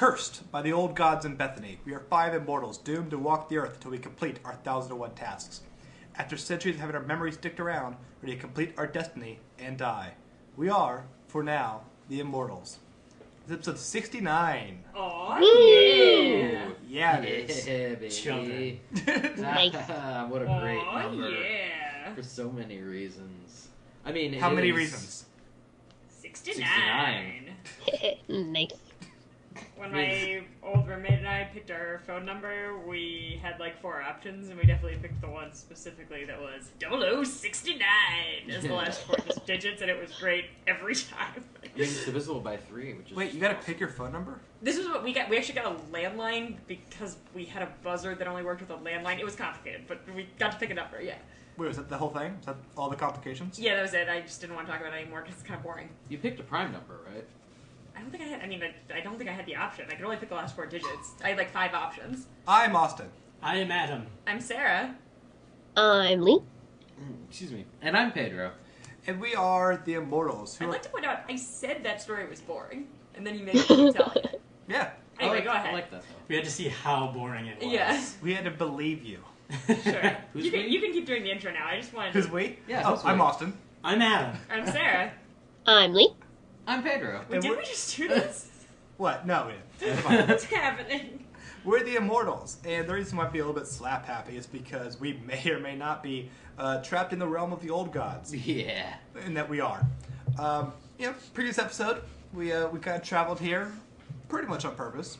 Cursed by the old gods in Bethany, we are 5 immortals doomed to walk the earth until we complete our 1,001 tasks. After centuries of having our memories sticked around, ready to complete our destiny and die. We are, for now, the Immortals. It's episode 69. Oh yeah! Yeah, it is. Yeah, baby. Children. What a great Aw, number. yeah. For so many reasons. I mean, How many reasons? 69. Nice. When my old roommate and I picked our phone number, we had like 4 options, and we definitely picked the one specifically that was 0069 as the last 4 digits, and it was great every time. I mean, it's divisible by 3, which is... Wait, you gotta pick your phone number? This is what we got. We actually got a landline because we had a buzzer that only worked with a landline. It was complicated, but we got to pick a number, yeah. Wait, was that the whole thing? Was that all the complications? Yeah, that was it. I just didn't want to talk about it anymore because it's kind of boring. You picked a prime number, right? I don't think I had. I mean, I don't think I had the option. I could only pick the last 4 digits. I had like 5 options. I'm Austin. I am Adam. I'm Sarah. I'm Leigh. Excuse me. And I'm Pedro. And we are the Immortals. I'd Who like to point out, I said that story was boring, and then you made me keep telling it. Yeah, Anyway, go ahead. I like that, though. We had to see how boring it was. Yeah. we had to believe you. Sure. Who's you we? can keep doing the intro now. I just wanted Who's to... we? Yeah, Oh, who's I'm we? Austin. I'm Adam. I'm Sarah. I'm Leigh. I'm Pedro. Wait, And did we're- we just do this? What? No, we didn't. It's fine. What's happening? We're the Immortals, and the reason we might be a little bit slap happy is because we may or may not be trapped in the realm of the old gods, Yeah. and that we are. Previous episode, we kind of traveled here pretty much on purpose,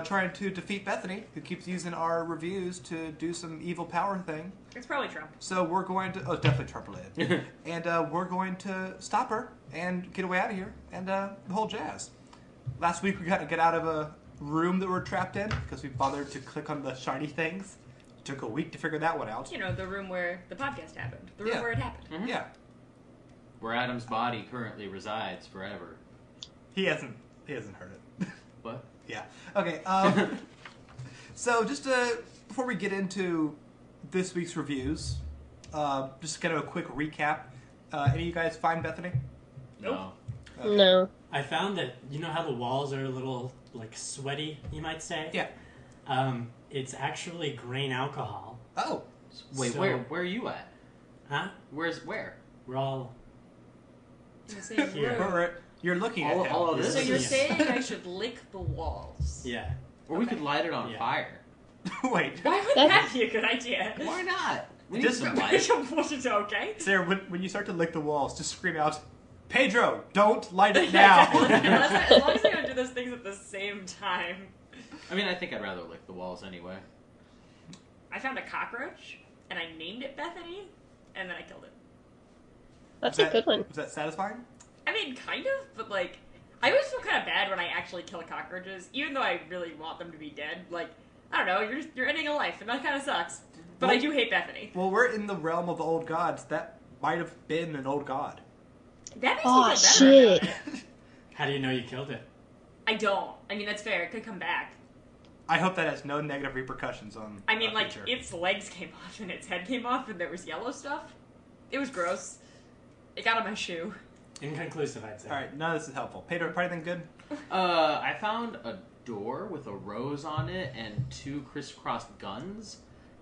trying to defeat Bethany, who keeps using our reviews to do some evil power thing. It's probably Trump. So we're going to... Oh, definitely Trump related. And we're going to stop her and get away out of here and the whole jazz. Last week we got to get out of a room that we're trapped in because we bothered to click on the shiny things. It took a week to figure that one out. You know, the room where the podcast happened. The room Yeah. where it happened. Mhm. Yeah. Where Adam's body currently resides forever. He hasn't heard it. What? Yeah. Okay. So just before we get into this week's reviews, just kind of a quick recap. Any of you guys find Bethany? Nope. No. Okay. No. I found that, you know how the walls are a little, like, sweaty, you might say? Yeah. It's actually grain alcohol. Oh. Wait, So- where are you at? Huh? Where? We're all... In the same Here. room. You're looking All- at him. all of this? So you're Yeah. saying I should lick the walls? Yeah. Or we Okay. could light it on Yeah. fire. Wait. Why would That's- that be a good idea? Why not? We need Just- some light. Okay. Sarah, when you start to lick the walls, just scream out, Pedro, don't light it As now. long as I don't do those things at the same time. I mean, I think I'd rather lick the walls anyway. I found a cockroach, and I named it Bethany, and then I killed it. That's Was a good one. Was that satisfying? I mean, kind of, but like, I always feel kind of bad when I actually kill cockroaches, even though I really want them to be dead. Like, I don't know, you're ending a life, and that kind of sucks. But I Well- do hate Bethany. Well, we're in the realm of the old gods. That might have been an old god. That makes Aw, me feel better shit. about it. How do you know you killed it? I don't. I mean, that's fair. It could come back. I hope that has no negative repercussions on. I mean, like, future. its legs came off and its head came off and there was yellow stuff. It was gross. It got on my shoe. Inconclusive, I'd say. All right, none of this is helpful. Pedro, probably anything good? I found a door with a rose on it and 2 crisscrossed guns.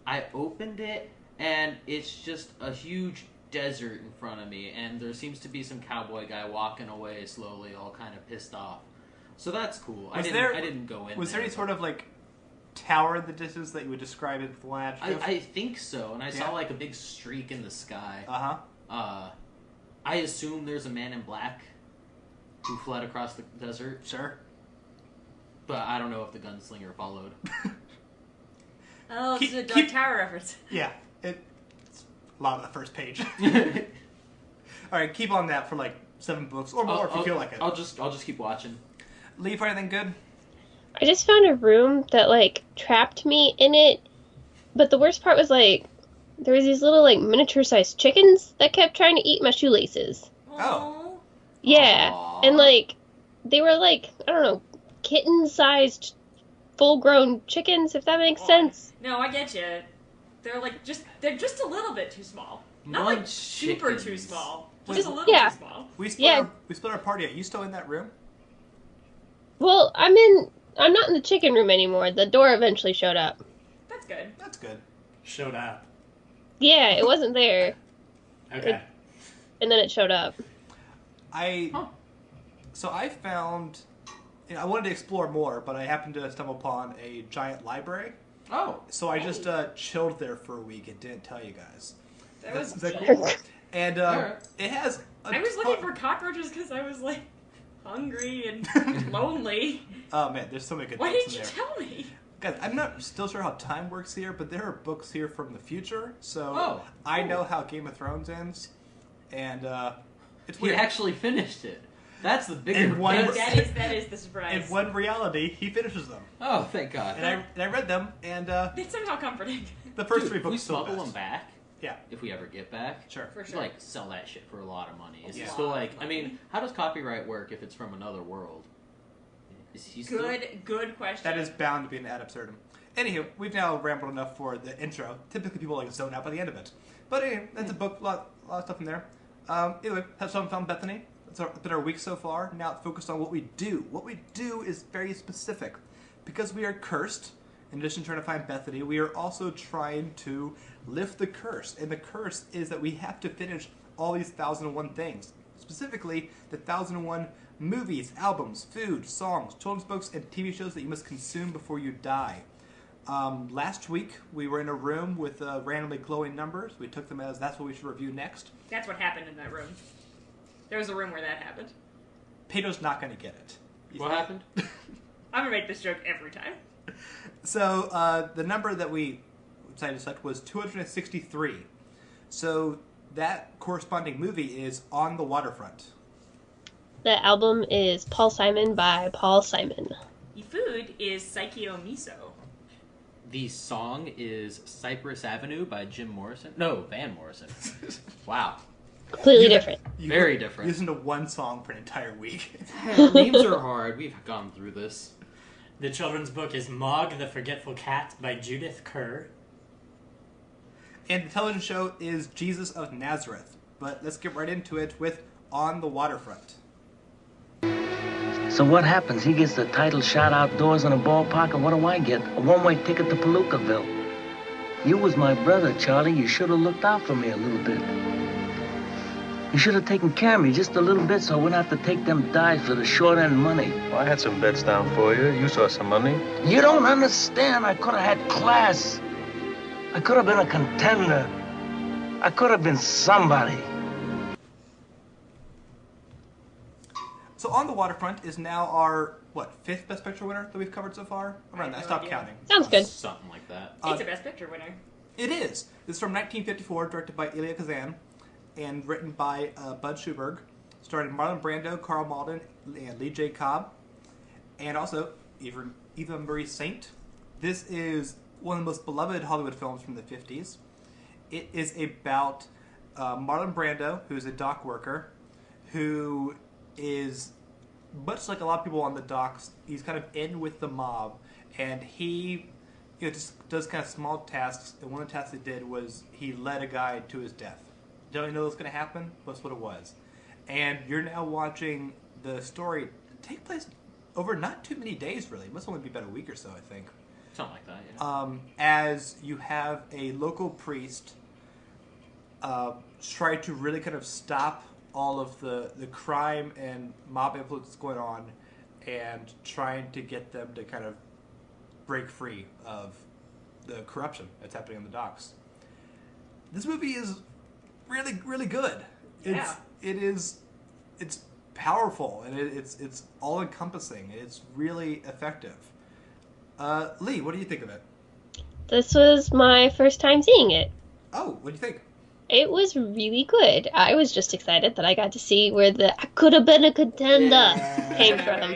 I opened it, and it's just a huge desert in front of me, and there seems to be some cowboy guy walking away slowly, all kind of pissed off. So that's cool. I didn't go in. Was there any sort of like tower in the distance that you would describe it with one adjective? I think so, and I Yeah. saw like a big streak in the sky. Uh-huh. I assume there's a man in black who fled across the desert, Sure. but I don't know if the gunslinger followed. Oh, Keep- it's a Dark keep- Tower reference. Yeah. It's a lot of the first page. All right, keep on that for like 7 books or more if you feel like it. I'll just keep watching. Leigh, for anything good? I just found a room that, like, trapped me in it. But the worst part was, like, there was these little, like, miniature-sized chickens that kept trying to eat my shoelaces. Oh. Yeah. Aw. And, like, they were, like, I don't know, kitten-sized, full-grown chickens, if that makes Aw. sense. No, I get you. They're just a little bit too small. Not Munch like super too chickens. small. Wait, Just a little yeah. too small. We split Yeah. our party. Are you still in that room? Well, I'm in I'm not in the chicken room anymore. The door eventually showed up. That's good. That's good. Showed up. Yeah, it wasn't there, Okay. and then it showed up. So I found, I wanted to explore more, but I happened to stumble upon a giant library. Oh. So I just chilled there for a week and didn't tell you guys. That was. Is that cool? And Alright. it has. I was looking for cockroaches because I was like hungry and lonely. Oh man, there's so many good Why books didn't in you there. tell me? Guys, I'm not still sure how time works here, but there are books here from the future, so Oh, I cool. know how Game of Thrones ends, and it's He weird. actually finished it. That's the bigger And one- one. That is the surprise. In one reality, he finishes them, Oh, thank God. and I read them, and It's somehow comforting. the first Dude, three if we books still smuggle best. them back, Yeah, if we ever get back, sure. For we sure. like sell that shit for a lot of money. Is Yeah. he still like? I mean, how does copyright work if it's from another world? Is he still? Good question. That is bound to be an ad absurdum. Anywho, we've now rambled enough for the intro. Typically, people like zone out by the end of it. But anyway, that's a book, a lot of stuff in there. Anyway, have some fun, Bethany. It's been our week so far. Now it's focused on what we do. What we do is very specific. Because we are cursed, in addition to trying to find Bethany, we are also trying to lift the curse. And the curse is that we have to finish all these 1001 things. Specifically, the 1001 movies, albums, food, songs, children's books, and TV shows that you must consume before you die. Last week, we were in a room with randomly glowing numbers. We took them as that's what we should review next. That's what happened in that room. There was a room where that happened. Pedro's not going to get it. What happened? I'm gonna make this joke every time. So, the number that we decided to select was 263. So, that corresponding movie is On the Waterfront. The album is Paul Simon by Paul Simon. The food is Saikyo Miso. The song is Cyprus Avenue by Jim Morrison. No, Van Morrison. Wow. Completely different. Very different. You listen to one song for an entire week. Names are hard. We've gone through this. The children's book is Mog the Forgetful Cat by Judith Kerr. And the television show is Jesus of Nazareth. But let's get right into it with On the Waterfront. So what happens? He gets the title shot outdoors in a ballpark, and what do I get? A one-way ticket to Palookaville. You was my brother, Charlie. You should have looked out for me a little bit. You should have taken care of me just a little bit so I wouldn't have to take them dives for the short-end money. Well, I had some bets down for you. You saw some money. You don't understand. I could have had class. I could have been a contender. I could have been somebody. So On the Waterfront is now our, fifth Best Picture winner that we've covered so far? Around I that. have no Stop idea. counting. Sounds good. Something like that. It's a Best Picture winner. It is. This is from 1954, directed by Elia Kazan, and written by Bud Schuberg, starring Marlon Brando, Carl Malden, and Lee J. Cobb, and also Eva Marie Saint. This is one of the most beloved Hollywood films from the 50s. It is about Marlon Brando, who's a dock worker, who is, much like a lot of people on the docks, he's kind of in with the mob, and he just does kind of small tasks, and one of the tasks he did was he led a guy to his death. Don't you know what's going to happen? That's what it was. And you're now watching the story take place over not too many days, really. It must only be about a week or so, I think. Something like that, yeah. As you have a local priest try to really kind of stop all of the crime and mob influence that's going on, and trying to get them to kind of break free of the corruption that's happening on the docks. This movie is really, really good. Yeah. It's powerful, and it's all encompassing. It's really effective. Leigh, what do you think of it? This was my first time seeing it. Oh, what do you think? It was really good. I was just excited that I got to see where the I could have been a contender came from.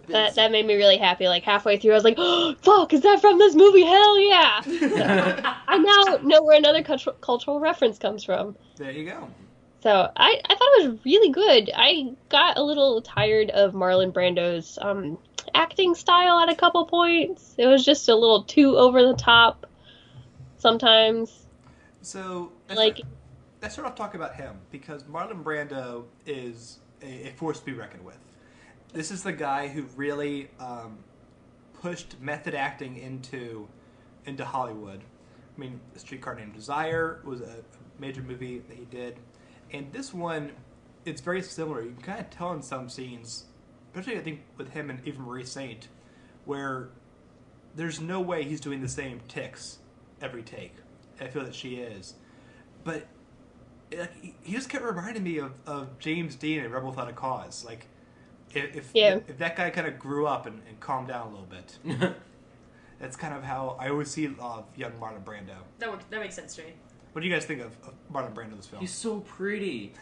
Right. That made me really happy. Like halfway through, I was like, oh, fuck, is that from this movie? Hell yeah! I now know where another cultural reference comes from. There you go. So I thought it was really good. I got a little tired of Marlon Brando's acting style at a couple points. It was just a little too over the top sometimes. So Like, let's start off talking about him, because Marlon Brando is a force to be reckoned with. This is the guy who really pushed method acting into Hollywood. I mean, A Streetcar Named Desire was a major movie that he did, and this one, it's very similar. You can kind of tell in some scenes, especially I think with him and even Marie Saint, where there's no way he's doing the same ticks every take. I feel that she is, but he just kept reminding me of James Dean in Rebel Without a Cause. Like, if that guy kind of grew up and calmed down a little bit. That's kind of how I always see young Marlon Brando. That makes sense to me. What do you guys think of Marlon Brando's film? He's so pretty.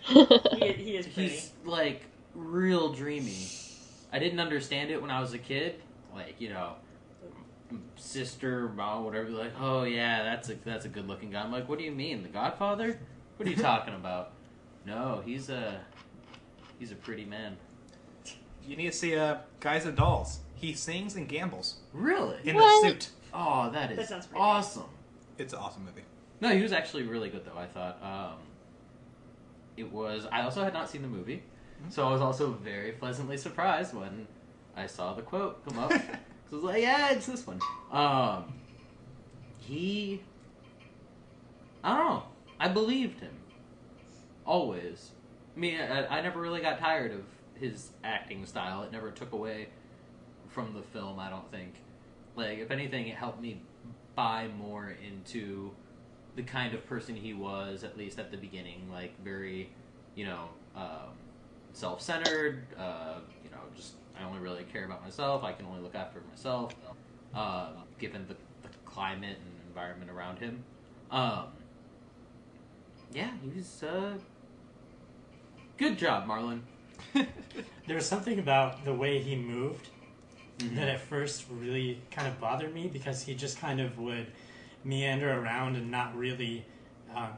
He is pretty. He's, like, real dreamy. I didn't understand it when I was a kid. Like, you know, sister, mom, whatever, like, oh yeah, that's a good looking guy. I'm like, what do you mean, The Godfather? What are you talking about? No, he's a pretty man. You need to see Guys and Dolls. He sings and gambles. Really? In a suit. Oh, that sounds pretty awesome. It's an awesome movie. No, he was actually really good though. I thought I also had not seen the movie, so I was also very pleasantly surprised when I saw the quote come up. So I was like, yeah, it's this one. I don't know. I believed him. Always. I mean, I never really got tired of his acting style. It never took away from the film, I don't think. Like, if anything, it helped me buy more into the kind of person he was, at least at the beginning. Like, very, self-centered, just, I only really care about myself. I can only look after myself, given the climate and environment around him. Yeah, he's, good job, Marlon. There was something about the way he moved that at first really kind of bothered me, because he just kind of would meander around and not really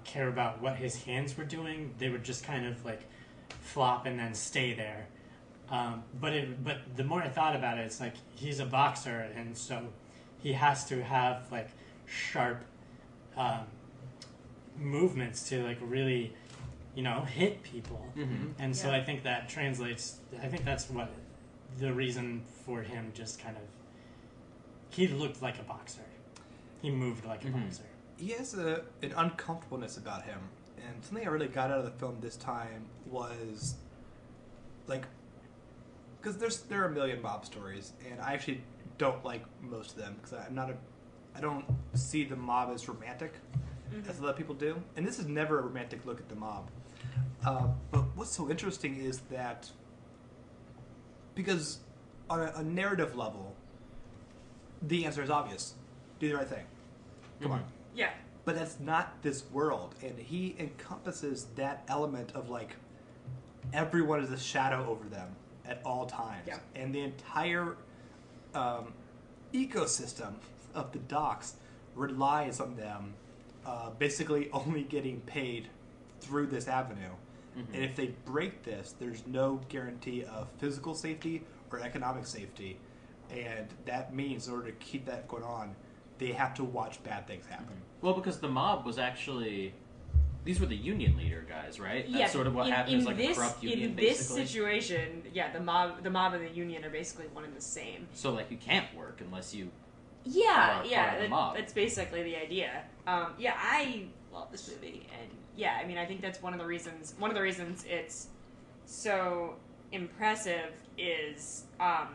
care about what his hands were doing. They would just kind of like flop and then stay there. But the more I thought about it, it's like he's a boxer, and so he has to have like sharp movements to like really, hit people. And so I think that translates. I think that's what the reason for him just kind of. He looked like a boxer. He moved like a boxer. He has an uncomfortableness about him, and something I really got out of the film this time was, like, because there are a million mob stories, and I actually don't like most of them because I don't see the mob as romantic as a lot of people do, and this is never a romantic look at the mob. But what's so interesting is that, because on a narrative level, the answer is obvious. Do the right thing. Come on. Yeah. But that's not this world, and he encompasses that element of, like, everyone is a shadow over them at all times. Yeah. And the entire ecosystem of the docks relies on them basically only getting paid through this avenue. And if they break this, there's no guarantee of physical safety or economic safety. And that means in order to keep that going on, they have to watch bad things happen. Well, because the mob was actually... These were the union leader guys, right? Yeah, That's sort of what happened. It was like a corrupt union, basically. In this basically. situation, yeah, the mob and the union are basically one and the same. So, like, you can't work unless you Yeah, are part of the mob. That's basically the idea. I love this movie, and yeah, I mean, I think that's one of the reasons it's so impressive is, I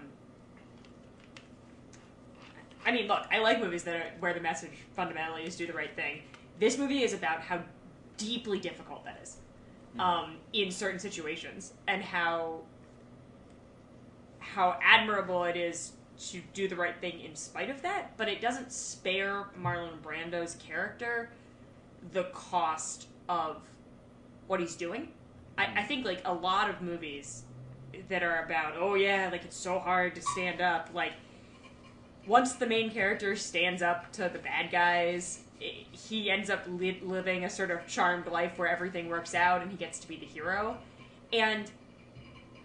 mean, look, I like movies where the message fundamentally is do the right thing. This movie is about how deeply difficult that is in certain situations, and how admirable it is to do the right thing in spite of that, but it doesn't spare Marlon Brando's character the cost of what he's doing. I think, like, a lot of movies that are about, oh yeah, like, it's so hard to stand up, like, once the main character stands up to the bad guys, he ends up living a sort of charmed life where everything works out and he gets to be the hero. And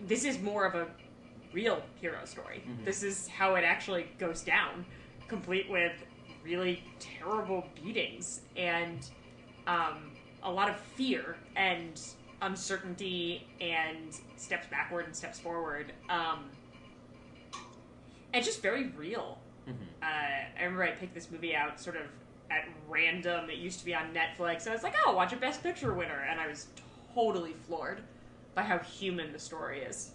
this is more of a real hero story. This is how it actually goes down, complete with really terrible beatings and a lot of fear and uncertainty and steps backward and steps forward. and just very real. I remember I picked this movie out sort of at random. It used to be on Netflix, and I was like, oh, I'll watch a Best Picture winner, and I was totally floored by how human the story is.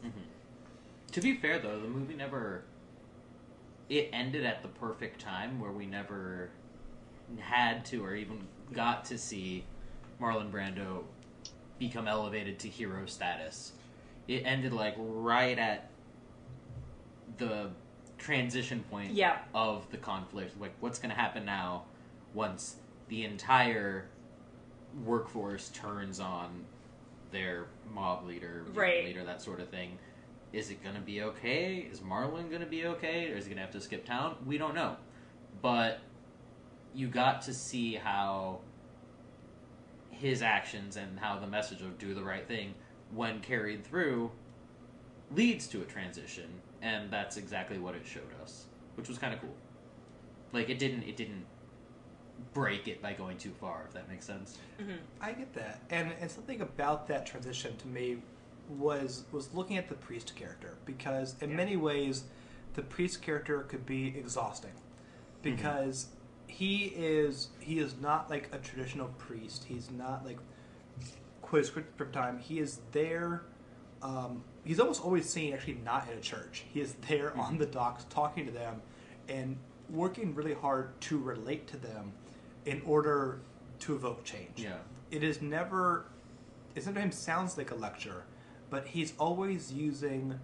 To be fair, though, the movie never... It ended at the perfect time where we never had to or even got to see Marlon Brando become elevated to hero status. It ended, like, right at the transition point of the conflict. Like, what's going to happen now once the entire workforce turns on their mob leader, leader, that sort of thing. Is it going to be okay? Is Marlon going to be okay? Or is he going to have to skip town? We don't know. But you got to see how his actions and how the message of do the right thing, when carried through, leads to a transition. And that's exactly what it showed us, which was kind of cool. Like, it didn't break it by going too far, if that makes sense. I get that. And something about that transition to me was looking at the priest character, because in many ways the priest character could be exhausting, because he is not like a traditional priest. He's not like quote script time. He is there. He's almost always seen actually not in a church. He is there on the docks talking to them and working really hard to relate to them in order to evoke change. Yeah. It sometimes sounds like a lecture, but he's always using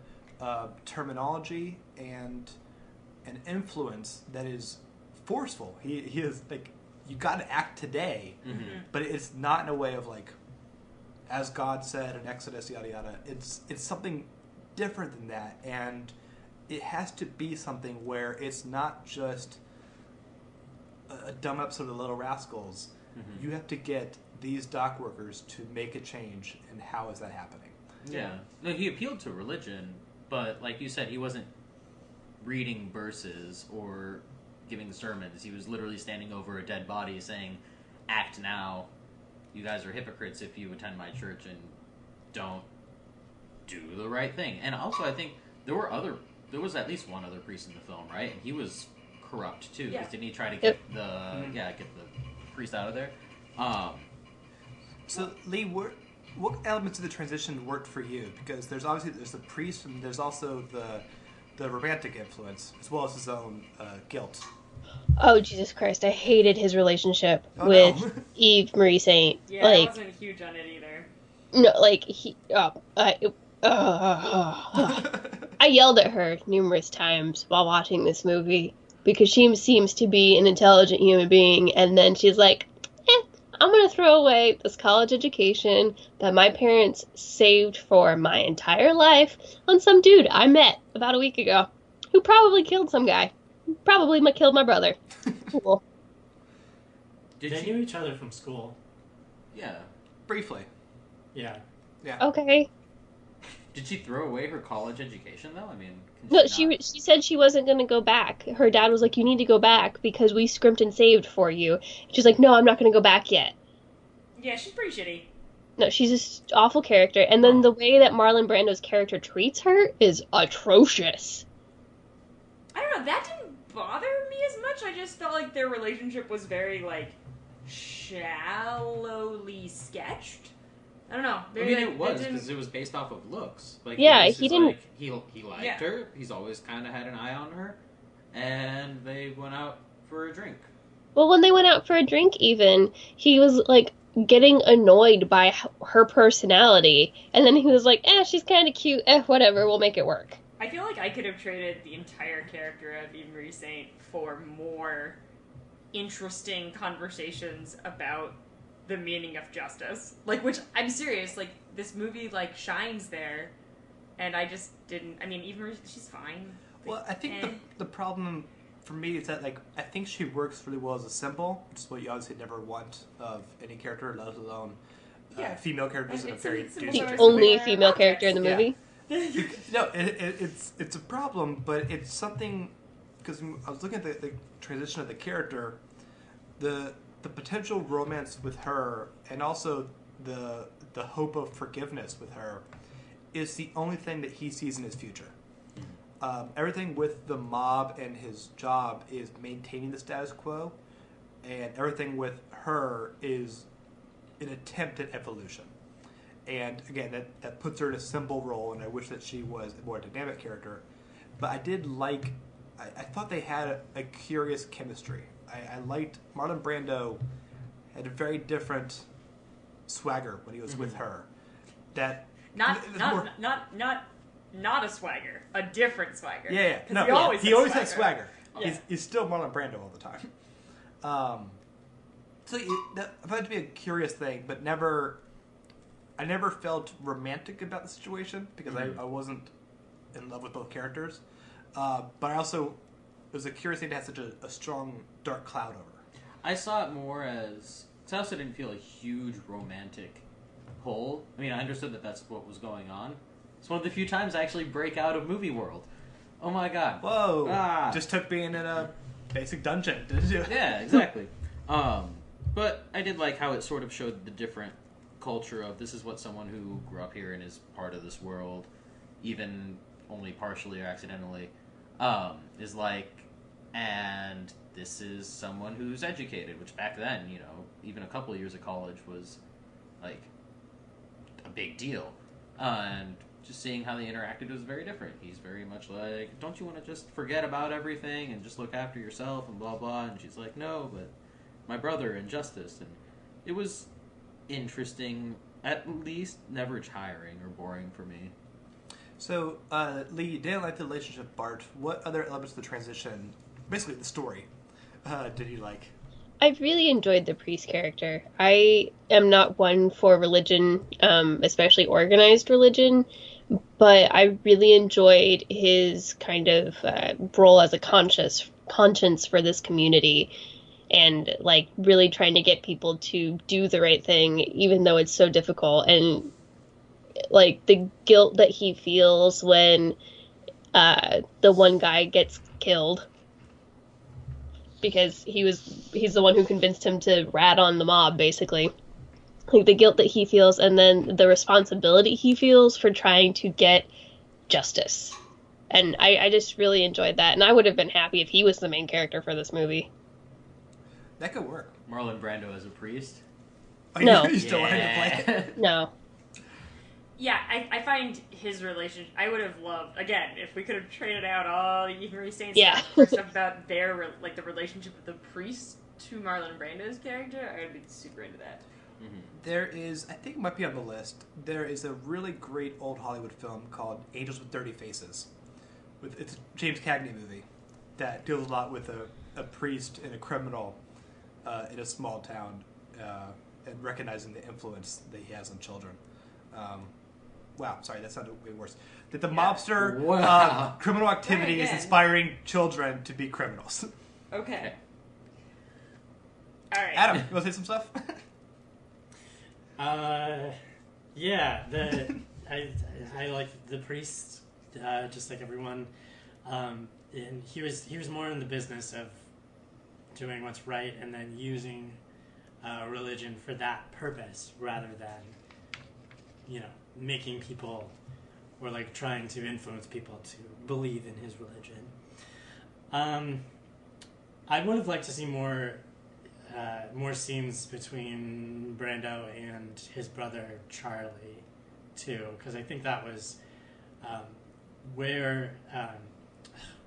terminology and an influence that is forceful. He is like, you got to act today, but it's not in a way of like, as God said in Exodus, yada yada. It's something different than that, and it has to be something where it's not just a dumb episode of The Little Rascals. You have to get these dock workers to make a change, and how is that happening? Yeah. No, he appealed to religion, but like you said, he wasn't reading verses or giving sermons. He was literally standing over a dead body saying, act now. You guys are hypocrites if you attend my church and don't do the right thing. And also, I think there was at least one other priest in the film, right? And he was corrupt too. Yeah. Didn't he try to get get the priest out of there? So Leigh, what elements of the transition worked for you? Because there's the priest, and there's also the romantic influence, as well as his own guilt. Oh, Jesus Christ, I hated his relationship with Eve Marie Saint. Yeah, I wasn't huge on it either. No, like, I yelled at her numerous times while watching this movie, because she seems to be an intelligent human being, and then she's like, I'm going to throw away this college education that my parents saved for my entire life on some dude I met about a week ago, who probably killed some guy. Probably killed my brother. Cool. They knew each other from school. Yeah. Briefly. Yeah. Okay. Did she throw away her college education, though? I mean... No, she said she wasn't going to go back. Her dad was like, you need to go back because we scrimped and saved for you. She's like, no, I'm not going to go back yet. Yeah, she's pretty shitty. No, she's this awful character. And then the way that Marlon Brando's character treats her is atrocious. I don't know, that didn't bother me as much. I just felt like their relationship was very, like, shallowly sketched. I don't know. I mean, it was, because it was based off of looks. Like, yeah, he didn't... Like, he liked her. He's always kind of had an eye on her. And they went out for a drink. Well, when they went out for a drink, even, he was, like, getting annoyed by her personality. And then he was like, she's kind of cute. Whatever, we'll make it work. I feel like I could have traded the entire character of Eve Marie Saint for more interesting conversations about the meaning of justice. Like, which, I'm serious, like, this movie, like, shines there, and I just didn't, I mean, Eve Marie, she's fine. Well, I think the problem for me is that, like, I think she works really well as a symbol, which is what you obviously never want of any character, let alone female characters in a very... The only female character in the movie? No, it's a problem, but it's something, because I was looking at the transition of the character, the potential romance with her, and also the hope of forgiveness with her, is the only thing that he sees in his future. everything with the mob and his job is maintaining the status quo, and everything with her is an attempt at evolution. And again, that puts her in a symbol role, and I wish that she was a more dynamic character. But I did like, I thought they had a curious chemistry. I liked Marlon Brando had a very different swagger when he was with her. That Not a swagger, a different swagger. Yeah. No, he always has swagger. Yeah. He's still Marlon Brando all the time. So I found it to be a curious thing, but I never felt romantic about the situation because I wasn't in love with both characters. But I also, it was a curious thing to have such a strong dark cloud over. I saw it more as, I also didn't feel a huge romantic pull. I mean, I understood that that's what was going on. It's one of the few times I actually break out of movie world. Oh my god. Whoa. Just took being in a basic dungeon to do it. Yeah, exactly. But I did like how it sort of showed the different culture of this is what someone who grew up here and is part of this world, even only partially or accidentally, is like, and this is someone who's educated, which back then, even a couple of years of college was like a big deal. And just seeing how they interacted was very different. He's very much like, don't you want to just forget about everything and just look after yourself and blah blah, and she's like, no, but my brother and justice. And it was interesting, at least never tiring or boring for me. So, Leigh, you didn't like the relationship with Bart. What other elements of the transition, basically the story, did you like? I really enjoyed the priest character. I am not one for religion, especially organized religion, but I really enjoyed his kind of role as a conscience for this community, and like really trying to get people to do the right thing, even though it's so difficult. And like the guilt that he feels when the one guy gets killed because he's the one who convinced him to rat on the mob, basically. Like the guilt that he feels, and then the responsibility he feels for trying to get justice. And I just really enjoyed that, and I would have been happy if he was the main character for this movie. That could work. Marlon Brando as a priest? Oh, No. You still wanted to play it? No. Yeah, I find his relationship, I would have loved, again, if we could have traded out all the Eva Marie Saint stuff about their, like, the relationship with the priest to Marlon Brando's character, I would be super into that. Mm-hmm. There is, I think it might be on the list, there is a really great old Hollywood film called Angels with Dirty Faces. It's a James Cagney movie that deals a lot with a priest and a criminal in a small town and recognizing the influence that he has on children. Wow, sorry, that sounded way worse. That the mobster criminal activity is inspiring children to be criminals. Okay. All right. Adam, you want to say some stuff? Yeah, I like the priest, just like everyone, and he was more in the business of doing what's right and then using religion for that purpose rather than, making people or like trying to influence people to believe in his religion. I would have liked to see more scenes between Brando and his brother Charlie too, because I think that was where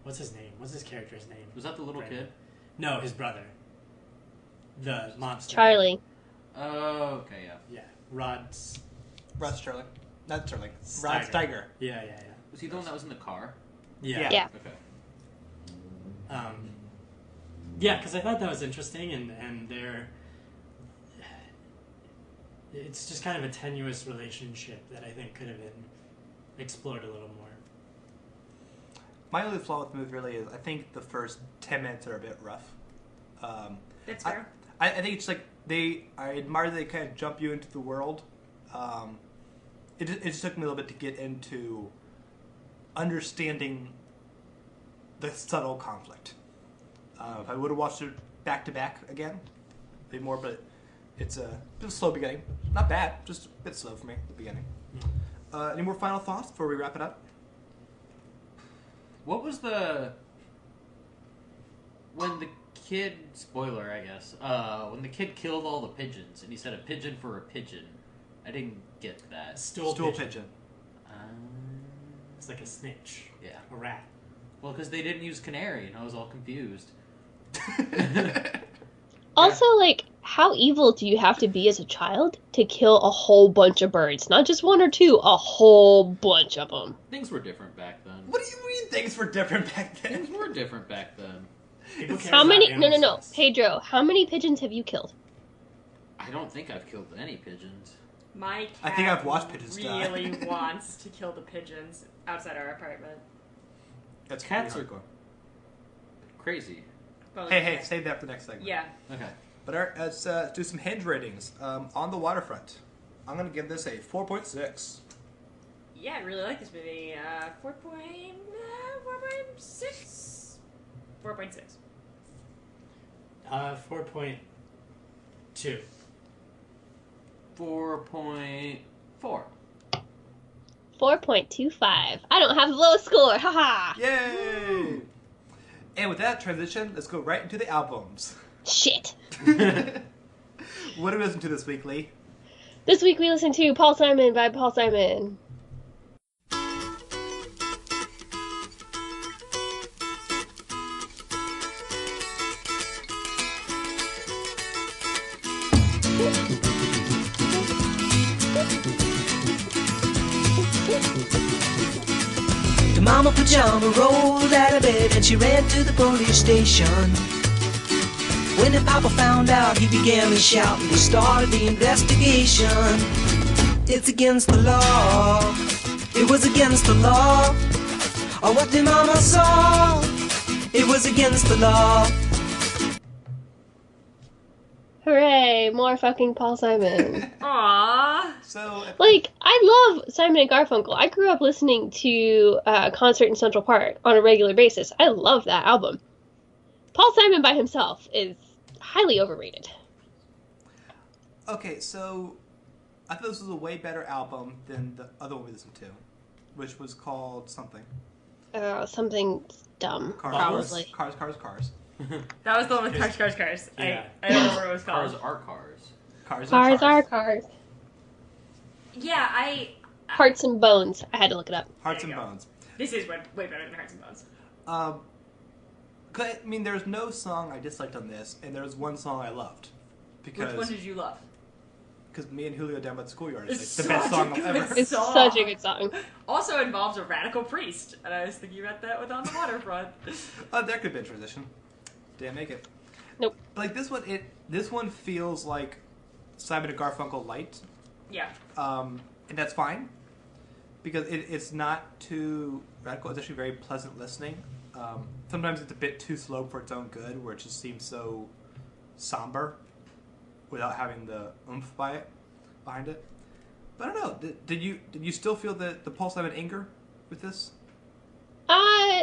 what's his name? What's his character's name? Was that the little kid? No, his brother. The mobster. Charlie. Oh, okay, yeah. Yeah, Rod Sterling. Not Sterling. Steiger. Rod Steiger. Yeah. Was he the one that was in the car? Yeah. Okay. Yeah, because I thought that was interesting, and it's just kind of a tenuous relationship that I think could have been explored a little more. My only flaw with the movie really is I think the first 10 minutes are a bit rough. That's fair. I think it's like I admire that they kind of jump you into the world. It just took me a little bit to get into understanding the subtle conflict. If I would have watched it back to back again, a bit more, but it's a bit of a slow beginning. Not bad, just a bit slow for me at the beginning. Any more final thoughts before we wrap it up? What was the... When the kid... Spoiler, I guess. When the kid killed all the pigeons, and he said a pigeon for a pigeon. I didn't get that. Stool pigeon. It's like a snitch. Yeah. A rat. Well, because they didn't use canary, and I was all confused. Also, like, how evil do you have to be as a child to kill a whole bunch of birds? Not just one or two, a whole bunch of them. Things were different back then. What do you mean things were different back then? Things were different back then. How many? No. Pedro, how many pigeons have you killed? I don't think I've killed any pigeons. My cat I think I've watched pigeons die. really wants to kill the pigeons outside our apartment. That's Cats pretty are hardcore. Crazy. Well, Hey, save that for the next segment. Yeah. Okay. But let's do some henge ratings. On the Waterfront, I'm going to give this a 4.6. Yeah, I really like this movie. 4.6? 4.6. 4.2. 4.4. 4.25. I don't have the lowest score. Haha. Yay! And with that transition, let's go right into the albums. Shit. What do we listen to this week, Leigh? This week we listened to Paul Simon by Paul Simon. The mama pajama rolled out of bed and she ran to the police station. When the papa found out, he began to shout and they started the investigation. It's against the law. It was against the law. Or what the mama saw. It was against the law. Hooray, more fucking Paul Simon. Aww. So, Like, I love Simon and Garfunkel. I grew up listening to Concert in Central Park on a regular basis. I love that album. Paul Simon by himself is highly overrated. okay, so I thought this was a way better album than the other one we listened to, which was called something. Something dumb, probably. Cars. That was the one with cars. Yeah. I don't remember what it was called. Cars are cars. Cars are cars. Yeah, Hearts and Bones. I had to look it up. Hearts There and you go. Bones. This is way better than Hearts and Bones. 'Cause, I mean, there's no song I disliked on this, and there's one song I loved. Which one did you love? Because me and Julio down by the schoolyard It's is like the best such a song good ever. It's song. such a good song. Also involves a radical priest, and I was thinking about that with On the Waterfront. There could have been transition. Didn't make it. Nope. Like this one feels like Simon and Garfunkel light, Yeah. and that's fine because it's not too radical. It's actually very pleasant listening. Sometimes it's a bit too slow for its own good, where it just seems so somber without having the oomph behind it. But I don't know. Did you still feel the Paul Simon anger with this?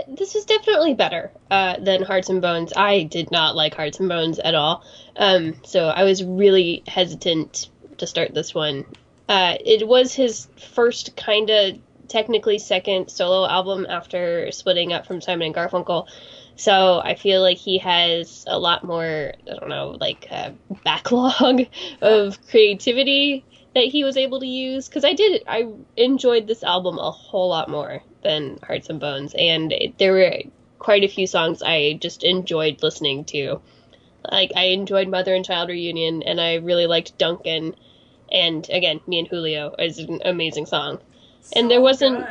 This is definitely better than Hearts and Bones. I did not like Hearts and Bones at all. So I was really hesitant to start this one. It was his first kind of technically second solo album after splitting up from Simon and Garfunkel. So I feel like he has a lot more, I don't know, like backlog of creativity that he was able to use. Because I enjoyed this album a whole lot more than Hearts and Bones. And there were quite a few songs I just enjoyed listening to. Like, I enjoyed Mother and Child Reunion, and I really liked Duncan. And again, Me and Julio is an amazing song. And there wasn't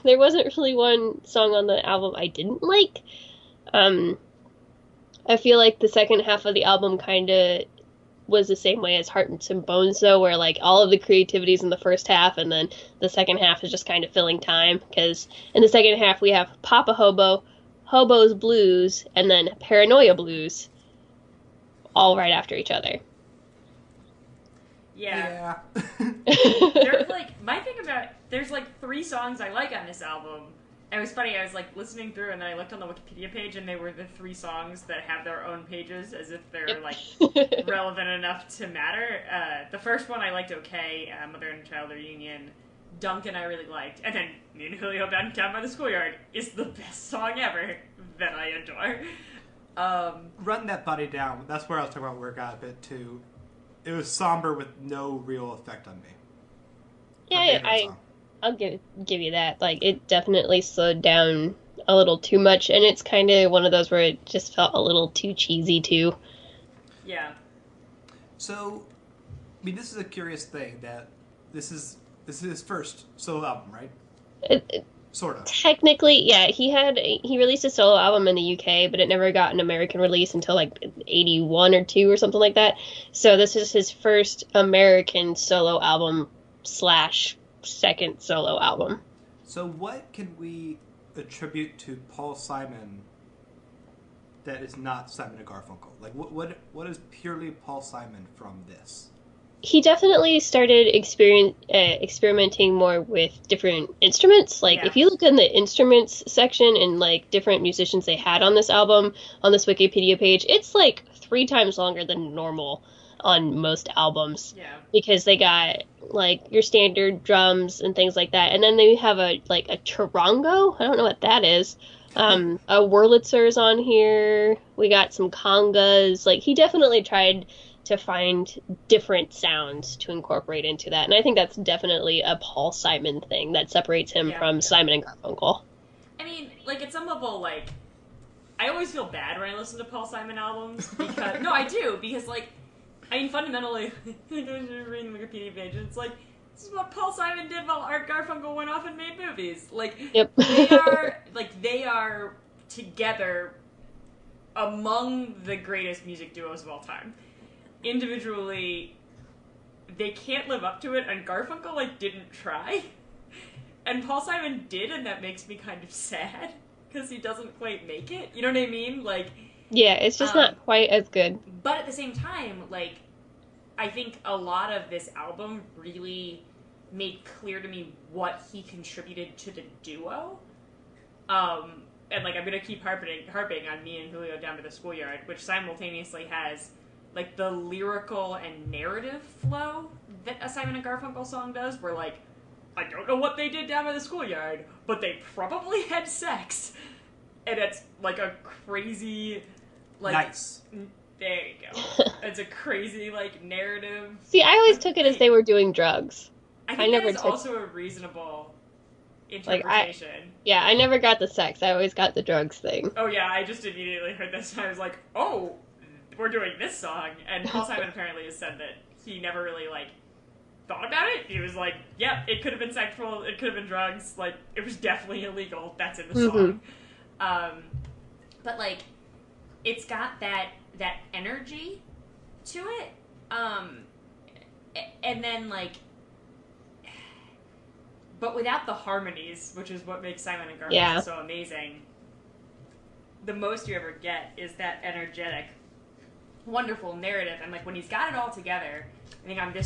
there wasn't really one song on the album I didn't like. I feel like the second half of the album kind of was the same way as Hearts and Bones, though, where like all of the creativity is in the first half, and then the second half is just kind of filling time. Because in the second half we have Papa Hobo, Hobo's Blues, and then Paranoia Blues, all right after each other. Yeah. Yeah. There's there's like 3 songs I like on this album. And it was funny, I was like listening through and then I looked on the Wikipedia page and they were the 3 songs that have their own pages as if they're like relevant enough to matter. The first one I liked okay, Mother and Child Reunion. Duncan I really liked. And then Me and Julio Down by the Schoolyard is the best song ever that I adore. Run That Body Down, that's where I was talking about where it got a bit too... It was somber with no real effect on me. Yeah, I'll give you that. Like, it definitely slowed down a little too much, and it's kind of one of those where it just felt a little too cheesy, too. Yeah. So, I mean, this is a curious thing, that this is his first solo album, right? Sort of. Technically, yeah. He released a solo album in the UK, but it never got an American release until like 81 or 2 or something like that. So this is his first American solo album / second solo album. So what can we attribute to Paul Simon that is not Simon and Garfunkel? Like, what is purely Paul Simon from this? He definitely started experimenting more with different instruments. Like, if you look in the instruments section and, like, different musicians they had on this album, on this Wikipedia page, it's, like, 3 times longer than normal on most albums. Yeah. Because they got, like, your standard drums and things like that. And then they have a charango. I don't know what that is. A Wurlitzer's on here. We got some congas. Like, he definitely tried to find different sounds to incorporate into that. And I think that's definitely a Paul Simon thing that separates him from Simon and Garfunkel. I mean, like, at some level, like, I always feel bad when I listen to Paul Simon albums, because, no, I do, because, like, I mean, fundamentally, I was reading the Wikipedia page, and it's like, this is what Paul Simon did while Art Garfunkel went off and made movies. Like, yep. they are together among the greatest music duos of all time. Individually, they can't live up to it, and Garfunkel, like, didn't try. And Paul Simon did, and that makes me kind of sad, because he doesn't quite make it. You know what I mean? Like, yeah, it's just not quite as good. But at the same time, like, I think a lot of this album really made clear to me what he contributed to the duo. And, like, I'm gonna keep harping on Me and Julio Down to the Schoolyard, which simultaneously has, like, the lyrical and narrative flow that a Simon and Garfunkel song does, where, like, I don't know what they did down by the schoolyard, but they probably had sex. And it's, like, a crazy, like... Nice. There you go. It's a crazy, like, narrative. See, I always took it as they were doing drugs. I think that is also a reasonable interpretation. I never got the sex. I always got the drugs thing. Oh, yeah, I just immediately heard this, and I was like, oh... we're doing this song, and Paul Simon apparently has said that he never really, like, thought about it. He was like, yep, it could have been sexual, it could have been drugs, like, it was definitely illegal, that's in the song. But, like, it's got that energy to it, and then, like, but without the harmonies, which is what makes Simon and Garfunkel so amazing, the most you ever get is that energetic, wonderful narrative. And, like, when he's got it all together, I think on that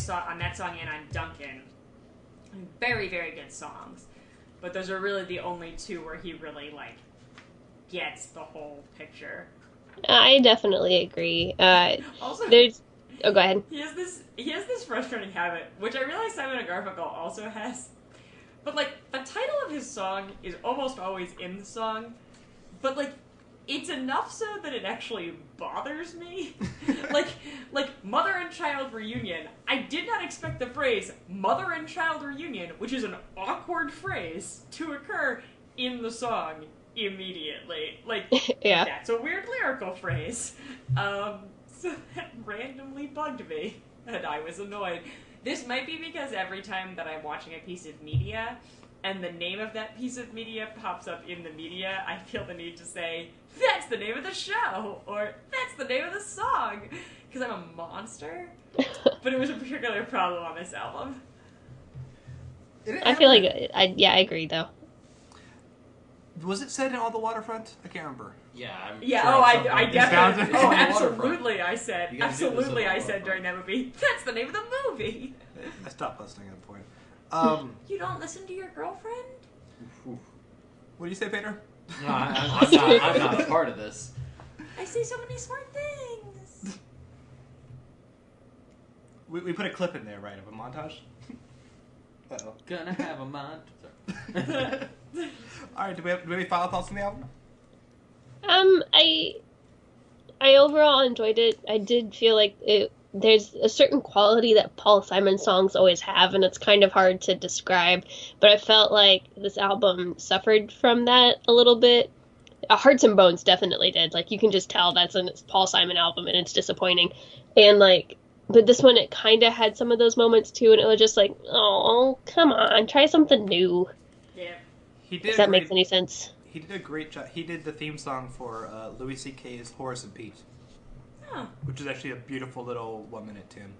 song and on Duncan, very, very good songs. But those are really the only 2 where he really, like, gets the whole picture. I definitely agree. Also, go ahead. He has this frustrating habit, which I realize Simon and Garfunkel also has. But, like, the title of his song is almost always in the song, but, like, it's enough so that it actually bothers me. like mother and child reunion. I did not expect the phrase mother and child reunion, which is an awkward phrase, to occur in the song immediately. Like, that's a weird lyrical phrase. So that randomly bugged me, and I was annoyed. This might be because every time that I'm watching a piece of media, and the name of that piece of media pops up in the media, I feel the need to say, that's the name of the show, or that's the name of the song, because I'm a monster. But it was a particular problem on this album. I feel like, I agree, though. Was it said in On the Waterfront? I can't remember. Yeah, I definitely. Oh, absolutely! I said during that movie. That's the name of the movie. I stopped listening at that point. You don't listen to your girlfriend? What do you say, Pedro? No, I'm not a part of this. I say so many smart things. We put a clip in there, right, of a montage? Uh-oh. Gonna have a mind. All right, do we have any final thoughts on the album? I overall enjoyed it. I did feel like there's a certain quality that Paul Simon songs always have, and it's kind of hard to describe, but I felt like this album suffered from that a little bit. Hearts and Bones definitely did. Like, you can just tell that's a Paul Simon album, and it's disappointing. And, like, but this one, it kind of had some of those moments, too, and it was just like, oh, come on, try something new. Yeah. If that makes any sense. He did a great job. He did the theme song for Louis C.K.'s Horace and Pete. Oh. Which is actually a beautiful little 1-minute tune.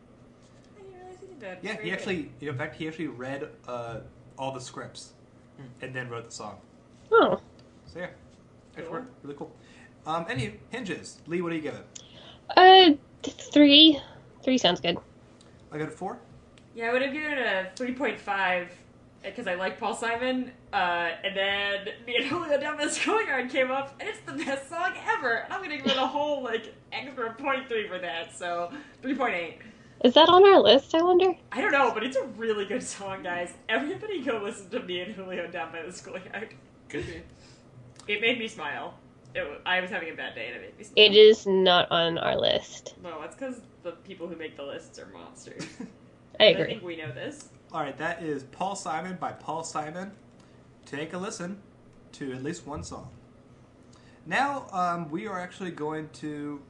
I didn't realize he did that. Yeah, he actually, in fact, he actually read all the scripts and then wrote the song. Oh. So yeah, actually worked really cool. Any hinges? Leigh, what do you give it? 3. 3 sounds good. I got a 4. Yeah, I would have given it a 3.5 because I like Paul Simon. And then me and Julio Down the Schoolyard came up, and it's the best song ever. And I'm gonna give it a whole extra 0.3 for that. So 3.8. Is that on our list, I wonder? I don't know, but it's a really good song, guys. Everybody go listen to me and Julio Down by the Schoolyard. Could be. It made me smile. I was having a bad day and it made me smile. It is not on our list. No, that's because the people who make the lists are monsters. I agree. I think we know this. Alright, that is Paul Simon by Paul Simon. Take a listen to at least one song. Now, we are actually going to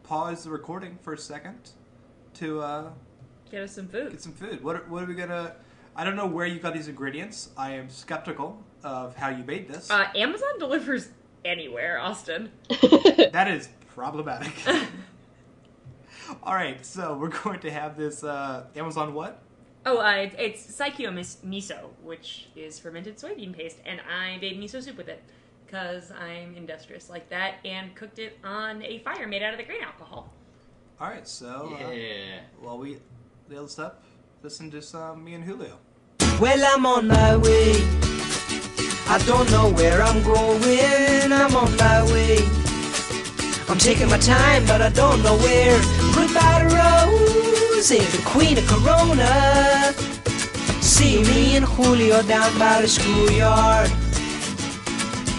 pause the recording for a second to get us some food. Get some food. What are we gonna... I don't know where you got these ingredients. I am skeptical of how you made this. Amazon delivers anywhere, Austin. That is problematic. Alright, so we're going to have this Amazon what? Oh, it's Saikyo Miso, which is fermented soybean paste, and I made miso soup with it, because I'm industrious like that, and cooked it on a fire made out of the grain alcohol. Alright, so, while we nail this up, listen to some me and Julio. Well, I'm on my way. I don't know where I'm going. I'm on my way. I'm taking my time, but I don't know where. Goodbye to Rose, the queen of Corona. See me and Julio down by the schoolyard.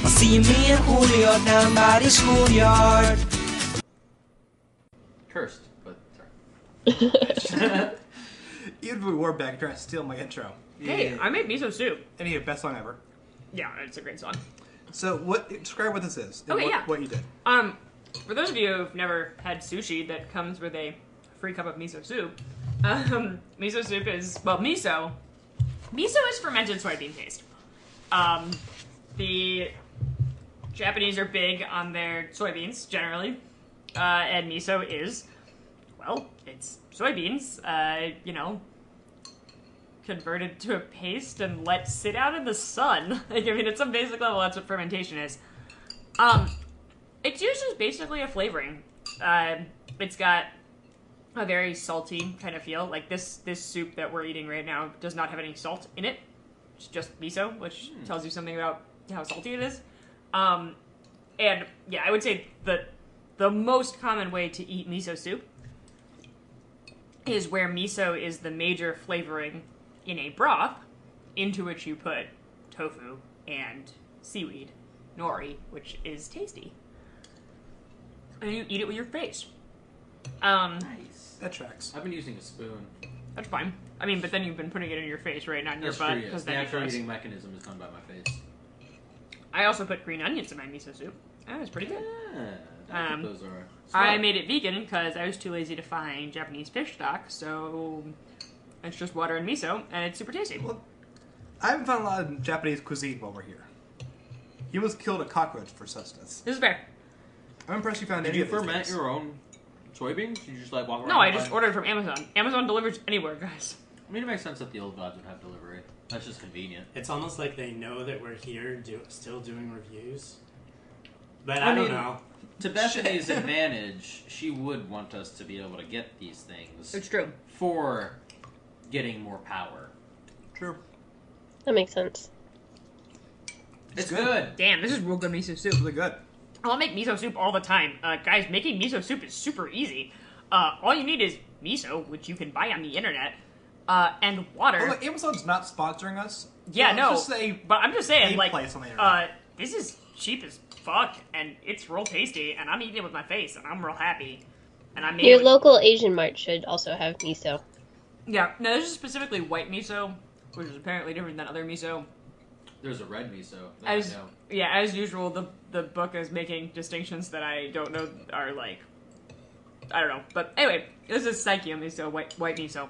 I'll see me and Julio down by the schoolyard. Cursed, but sorry. Even if we were back trying to steal my intro. Hey, I made miso soup. Any best song ever. Yeah, it's a great song. So, describe what this is. Okay, what you did. For those of you who've never had sushi that comes with a free cup of miso soup, miso soup is, well, miso is fermented soybean paste. The Japanese are big on their soybeans, generally, and miso is, well, it's soybeans, converted to a paste and let sit out in the sun. At some basic level, that's what fermentation is. It's used as basically a flavoring. It's got a very salty kind of feel. Like this soup that we're eating right now does not have any salt in it. It's just miso, which tells you something about how salty it is. And yeah, I would say that the most common way to eat miso soup is where miso is the major flavoring in a broth into which you put tofu and seaweed, nori, which is tasty. And you eat it with your face. Nice. That tracks. I've been using a spoon. That's fine. I mean, but then you've been putting it in your face, right? Not in your butt. True, yes. The actual eating mechanism is done by my face. I also put green onions in my miso soup. That was pretty good. That's what those are. I made it vegan because I was too lazy to find Japanese fish stock, so it's just water and miso, and it's super tasty. Well, I haven't found a lot of Japanese cuisine while we're here. You almost killed a cockroach for sustenance. This is fair. I'm impressed you found Did any you of these ferment things. your own soybeans? Did you just walk around? No, I just ordered from Amazon. Amazon delivers anywhere, guys. I mean, it makes sense that the old gods would have delivery. That's just convenient. It's almost like they know that we're here still doing reviews. But I don't know. To Bethany's advantage, she would want us to be able to get these things. It's true. For getting more power. True. That makes sense. It's good. Damn, this is real good miso soup. Really good. I'll make miso soup all the time. Guys, making miso soup is super easy. All you need is miso, which you can buy on the internet, and water. Well, look, Amazon's not sponsoring us. Yeah, so no. It's just but I'm just saying, like, place on the internet. this is cheap as fuck, and it's real tasty, and I'm eating it with my face, and I'm real happy. And I made Your it. local Asian mart should also have miso. Yeah, no, this is specifically white miso, which is apparently different than other miso. There's a red miso. As usual, the book is making distinctions that I don't know are like, I don't know. But anyway, this is Saikyo Miso, white miso,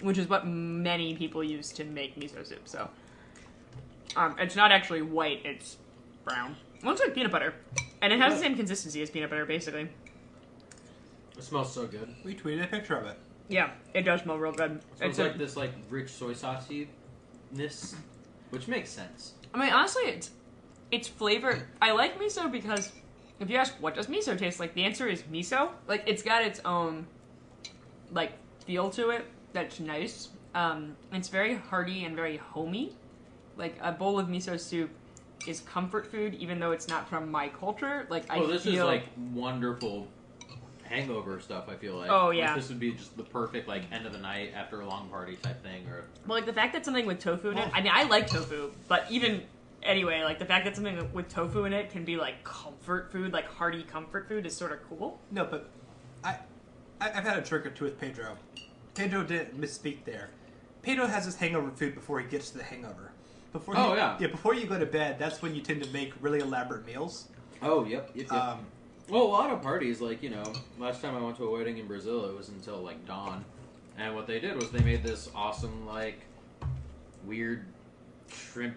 which is what many people use to make miso soup. So, it's not actually white; it's brown. It looks like peanut butter, and it has the same consistency as peanut butter, basically. It smells so good. We tweeted a picture of it. Yeah, it does smell real good. It's like this like rich soy sauciness, which makes sense. I mean, honestly, it's flavored. I like miso because if you ask what does miso taste like, the answer is miso. Like, it's got its own like feel to it that's nice. It's very hearty and very homey. Like, a bowl of miso soup is comfort food, even though it's not from my culture. Like, this is like wonderful hangover stuff. I feel like. Oh yeah. Like, this would be just the perfect like end of the night after a long party type thing, or. Well, like the fact that something with tofu in it. I mean, I like tofu, but even anyway, like the fact that something with tofu in it can be like comfort food, like hearty comfort food, is sort of cool. No, but I've had a drink or two with Pedro. Pedro didn't misspeak there. Pedro has his hangover food before he gets to the hangover. Before before you go to bed, that's when you tend to make really elaborate meals. Oh, yep. Well, a lot of parties, like, you know, last time I went to a wedding in Brazil, it was until, like, dawn. And what they did was they made this awesome, like, weird shrimp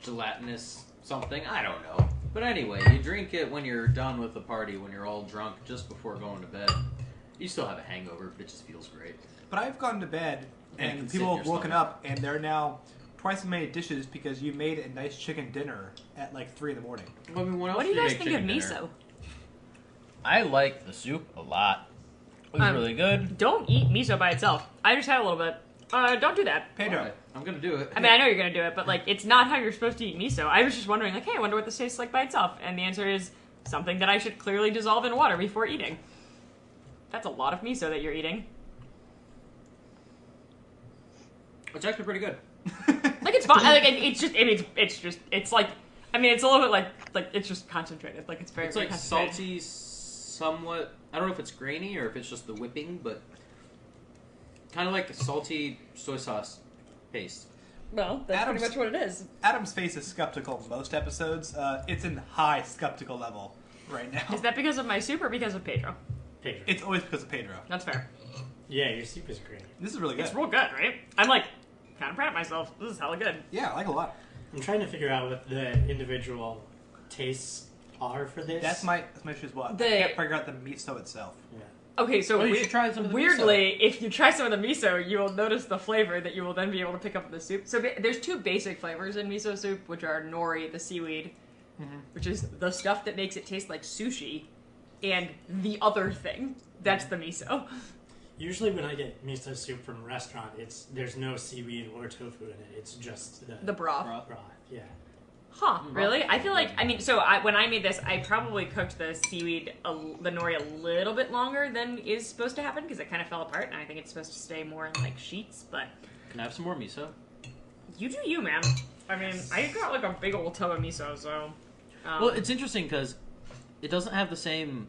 gelatinous something. I don't know. But anyway, you drink it when you're done with the party, when you're all drunk, just before going to bed. You still have a hangover, but it just feels great. But I've gone to bed, And and people have woken up, and they're now twice as many dishes because you made a nice chicken dinner at, like, 3 in the morning. I mean, What do you guys think of miso? I like the soup a lot. It was really good. Don't eat miso by itself. I just had a little bit. Don't do that. Pedro. Right, I'm gonna do it. I mean, I know you're gonna do it, but like, it's not how you're supposed to eat miso. I was just wondering, like, hey, I wonder what this tastes like by itself, and the answer is something that I should clearly dissolve in water before eating. That's a lot of miso that you're eating. It's actually pretty good. Like, it's fine. Like, it's like, I mean, it's a little bit like it's just concentrated. Like, it's very, It's very like concentrated. salty, somewhat. I don't know if it's grainy or if it's just the whipping, but kind of like a salty soy sauce paste. Well, that's pretty much what it is. Adam's face is skeptical most episodes. It's in high skeptical level right now. Is that because of my soup or because of Pedro? Pedro. It's always because of Pedro. That's fair. Yeah, your soup is great. This is really good. It's real good, right? I'm like kind of proud of myself. This is hella good. Yeah, I like it a lot. I'm trying to figure out what the individual tastes are for this. That's my issue as well. I The- can't figure out the miso itself. Yeah. Okay, so Well, you should try some of the weirdly, if you try some of the miso, you will notice the flavor that you will then be able to pick up in the soup. So there's two basic flavors in miso soup, which are nori, the seaweed, which is the stuff that makes it taste like sushi, and the other thing, that's the miso. Usually when I get miso soup from a restaurant, there's no seaweed or tofu in it. It's just The broth. broth. Yeah. Huh, really? I feel like, I mean, so when I made this, I probably cooked the seaweed, the nori, a little bit longer than is supposed to happen, because it kind of fell apart, and I think it's supposed to stay more in, like, sheets, but... Can I have some more miso? You do you, man. I mean, I got, like, a big old tub of miso, so... Well, it's interesting because it doesn't have the same...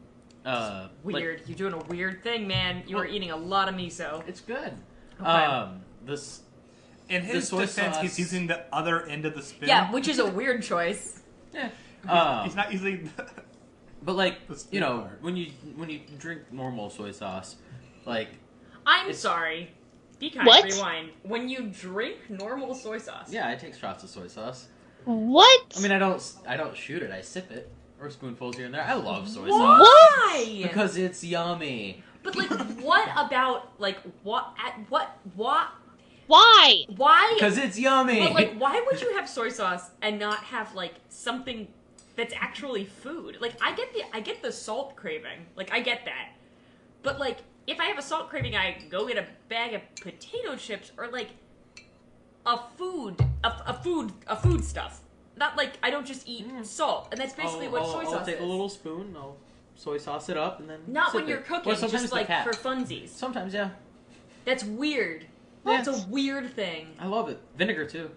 Weird. You're doing a weird thing, man. You are eating a lot of miso. It's good. Okay. This... In his soy defense, sauce- he's using the other end of the spoon. Yeah, which is a weird choice. Yeah. He's not using... But like, The spoon you know, part. when you drink normal soy sauce, like I'm It's- sorry. Be kind, What? rewind. When you drink normal soy sauce... yeah, I take shots of soy sauce. What? I mean, I don't shoot it. I sip it, or spoonfuls here and there. I love soy sauce Why? because it's yummy. But, like, what about, like, what... Why? Why? Because it's yummy. But, like, why would you have soy sauce and not have, like, something that's actually food? Like, I get the salt craving. Like, I get that. But, like, if I have a salt craving, I go get a bag of potato chips or, like, a food stuff. Not, like, I don't just eat salt. And that's basically what soy sauce I'll take is. a little spoon. I'll soy sauce it up and then Not sip when you're it. cooking, Well, sometimes just, the like, cat. for funsies. Sometimes, yeah. That's weird. That's a weird thing. I love it. Vinegar, too.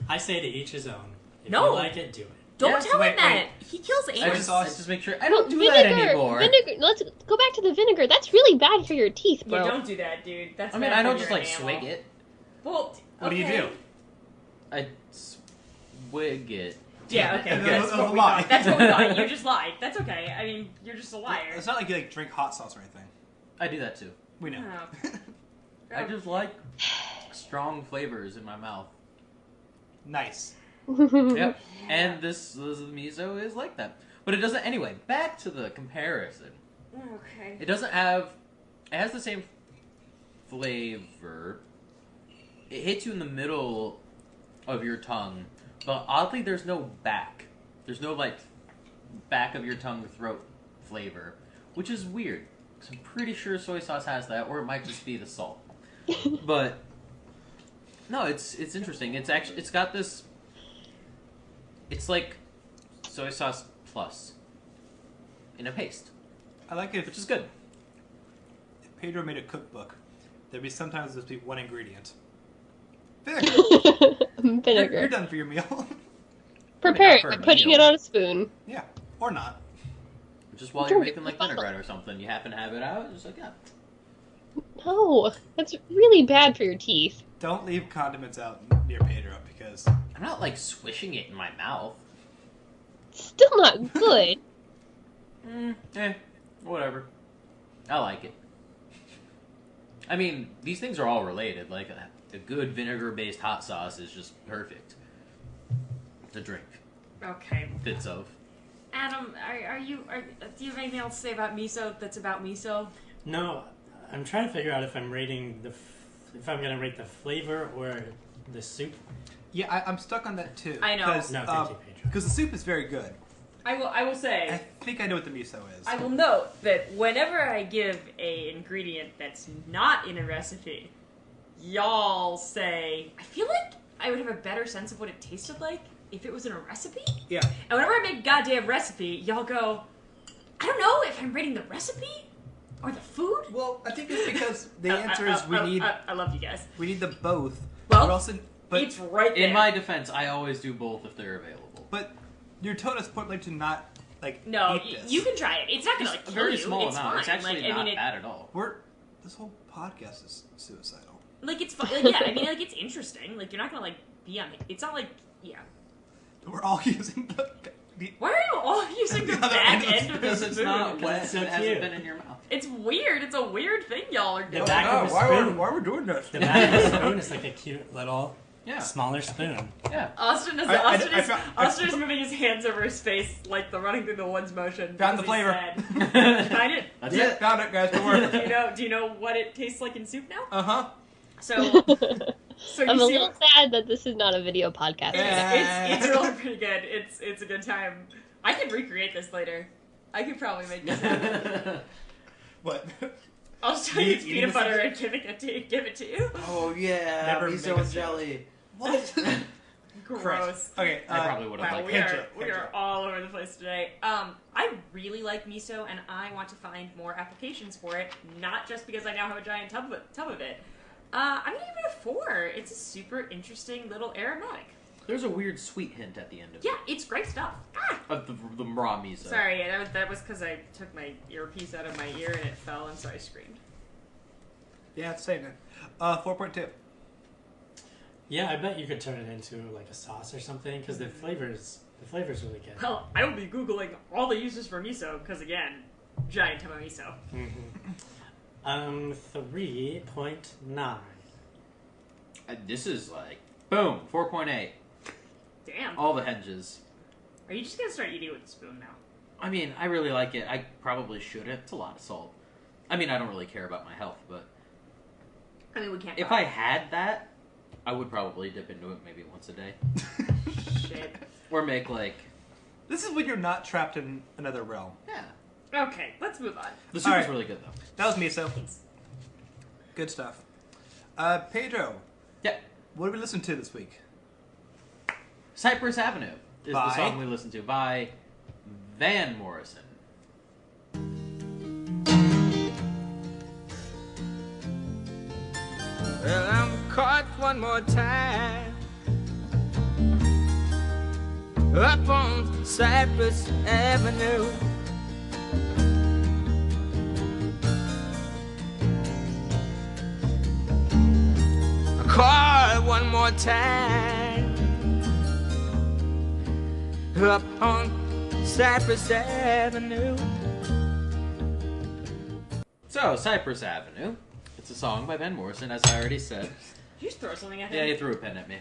I say to each his own. If No. you like it, do it. Don't Yeah, tell wait, him that. wait. He kills I ants. just make sure. I don't do that anymore. Vinegar. Let's go back to the vinegar. That's really bad for your teeth, You bro. don't do that, dude. That's I mean, bad I don't for just, your like, enamel. swig it. Well, What do you okay. do? I swig it. Yeah, okay. And That's then what we lie. thought. That's what we thought. You just lied. That's okay. I mean, you're just a liar. It's not like you like drink hot sauce or anything. I do that, too. We know. Oh. I just like strong flavors in my mouth. Nice. Yep. And this miso is like that. But it doesn't... Anyway, back to the comparison. Okay. It doesn't have... It has the same flavor. It hits you in the middle of your tongue. But oddly, there's no back. There's no, like, back of your tongue throat flavor. Which is weird. Because I'm pretty sure soy sauce has that. Or it might just be the salt. But... No, it's interesting. It's got this... It's like soy sauce plus in a paste, I like it, which is good. if Pedro made a cookbook, there'd be sometimes there'd be one ingredient. Vinegar. You're Vinegar. done for your meal. Prepare it for by a putting meal. it on a spoon. Yeah, or not. Just while you're making like vinaigrette or something, you happen to have it out, just like, yeah. No, that's really bad for your teeth. Don't leave condiments out near Pedro because I'm not like swishing it in my mouth. Still not good. Whatever. I like it. I mean, these things are all related. Like a good vinegar-based hot sauce is just perfect to drink. Okay. Bits of. Adam, do you have anything else to say about miso that's about miso? No, I'm trying to figure out if I'm rating if I'm gonna rate the flavor or the soup. yeah, I'm stuck on that too. I know. No, thank you, Pedro. Because the soup is very good. I will say. I think I know what the miso is. I will note that whenever I give a ingredient that's not in a recipe, y'all say, I feel like I would have a better sense of what it tasted like if it was in a recipe. Yeah. And whenever I make a goddamn recipe, y'all go, I don't know if I'm rating the recipe or the food. Well, I think it's because the answer is we need I love you guys. we need the both. Well, but also, but it's right there. In my defense, I always do both if they're available. but you're told us point like to not like No, eat this. you can try it. It's not gonna Just like a kill very you. small It's amount. fine. It's actually like, not I mean, bad at all. This whole podcast is suicidal. Like it's fun. Like, yeah, I mean, like it's interesting. Like you're not gonna like be on. It's not like yeah. We're all using the Why are you all using the The other back end of the end of Because the it's spoon? not wet. it's so it hasn't cute. been in your mouth. It's weird. It's a weird thing y'all are The doing. back of the spoon. why are we doing this? The back of the spoon is like a cute little, Yeah. smaller spoon. Yeah. Austin is Austin is moving his hands over his face like the running through the woods motion. Found the because flavor. he's sad. Find it. That's Yeah, it. found it, guys. Don't worry. Do you know what it tastes like in soup now? So I'm you a see, little sad that this is not a video podcast. Yeah. it's really pretty good. It's a good time. I could recreate this later. I could probably make this happen. What? I'll just tell you it's You peanut need butter to- and give it to you. Oh yeah, Never miso make a and joke. jelly. What? Gross. Okay. I probably would have Wow, liked we it. are Henge. all over the place today. I really like miso, and I want to find more applications for it. Not just because I now have a giant tub of it. I'm gonna give it a 4. It's a super interesting little aromatic. There's a weird sweet hint at the end of Yeah, it's great stuff. Ah! of the raw miso. Sorry, yeah, that was because I took my earpiece out of my ear and it fell, and so I screamed. Yeah, it's saying it. 4.2. Yeah, I bet you could turn it into like a sauce or something because the flavor's really good. Well, I will be googling all the uses for miso because again, giant tub of miso. 3.9. This is like boom, 4.8. Damn. All the henges. Are you just gonna start eating with a spoon now? I mean, I really like it. I probably shouldn't. It's a lot of salt. I mean, I don't really care about my health, but I mean, we can't. if I had that, I would probably dip into it maybe once a day. Shit. Or make like... This is when you're not trapped in another realm. Yeah. Okay, let's move on. The soup All is right. really good, though. That was miso. Good stuff. Pedro. Yeah. What did we listen to this week? Cyprus Avenue is By? the song we listened to by Van Morrison. Well, I'm caught one more time up on Cyprus Avenue. Caught one more time up on Cyprus Avenue. So, Cyprus Avenue. It's a song by Van Morrison, as I already said. Did you just throw something at him? Yeah, he threw a pen at me.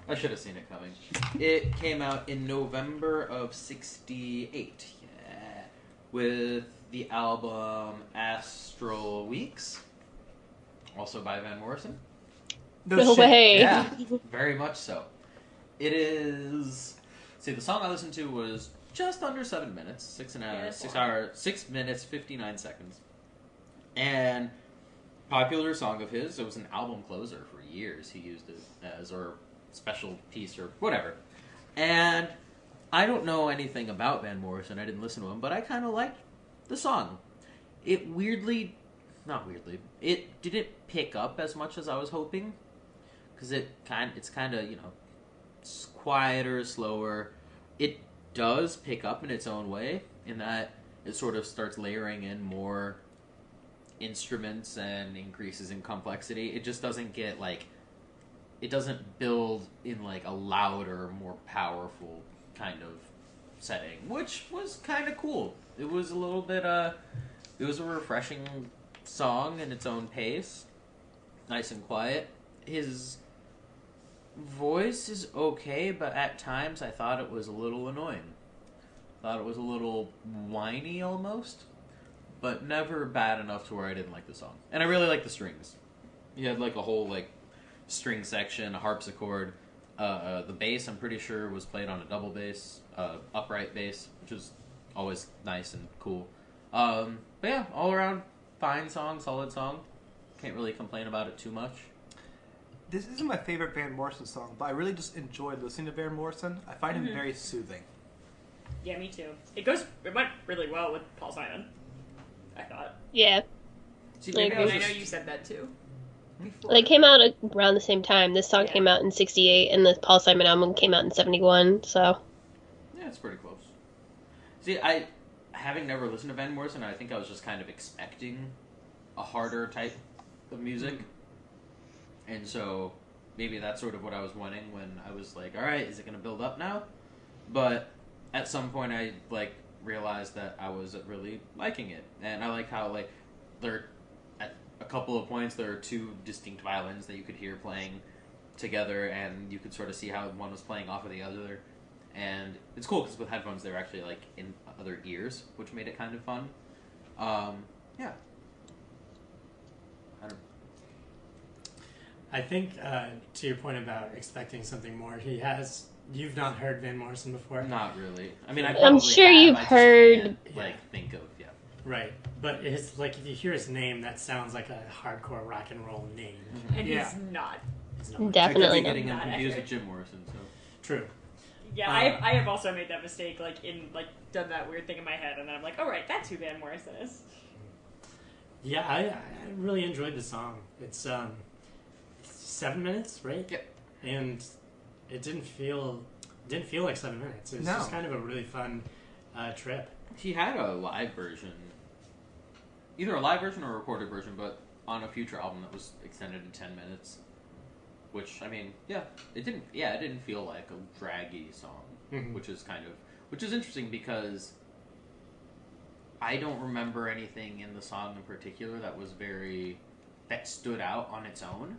I should have seen it coming. It came out in November of '68. Yeah. With the album Astral Weeks. Also by Van Morrison. No way. Yeah, very much so. It is... See, the song I listened to was just under 7 minutes. 6 minutes, 59 seconds. And popular song of his. It was an album closer for years. He used it as a special piece or whatever. And I don't know anything about Van Morrison. I didn't listen to him, but I kind of liked the song. It didn't pick up as much as I was hoping. Because it's kind of, it's quieter, slower. It does pick up in its own way, in that it sort of starts layering in more instruments and increases in complexity. It just doesn't get, it doesn't build in, a louder, more powerful kind of setting, which was kind of cool. It was a little bit, it was a refreshing song in its own pace. Nice and quiet. His voice is okay, but at times I thought it was a little annoying. Thought it was a little whiny almost, but never bad enough to where I didn't like the song. And I really like the strings. He had a whole string section, a harpsichord. The bass, I'm pretty sure, was played on a double bass, upright bass, which is always nice and cool. But yeah, all around fine song, solid song. Can't really complain about it too much. This isn't my favorite Van Morrison song, but I really just enjoy listening to Van Morrison. I find him very soothing. Yeah, me too. It went really well with Paul Simon, I thought. Yeah. See, I know you said that too. Before. They came out around the same time. This song came out in '68, and the Paul Simon album came out in '71. So. Yeah, it's pretty close. See, having never listened to Van Morrison, I think I was just kind of expecting a harder type of music. And so maybe that's sort of what I was wanting when I was like, all right, is it going to build up now? But at some point I realized that I was really liking it. And I like how there at a couple of points there are two distinct violins that you could hear playing together, and you could sort of see how one was playing off of the other. And it's cool because with headphones they're actually in other ears, which made it kind of fun. Yeah. I don't know. I think, to your point about expecting something more, you've not heard Van Morrison before? Not really. I mean, I'm sure you've heard. Think of, yeah. Right. But it's if you hear his name, that sounds like a hardcore rock and roll name. And he's not. Definitely I could be getting not. him confused with Jim Morrison, so. True. Yeah, I have also made that mistake, done that weird thing in my head, and then I'm like, oh right, that's who Van Morrison is. Yeah, I really enjoyed the song. It's 7 minutes, right? Yep. And it didn't feel like 7 minutes. It was just kind of a really fun trip. He had a live version, either a live version or a recorded version, but on a future album that was extended to 10 minutes. Which, I mean, it didn't feel like a draggy song, which is interesting because I don't remember anything in the song in particular that stood out on its own.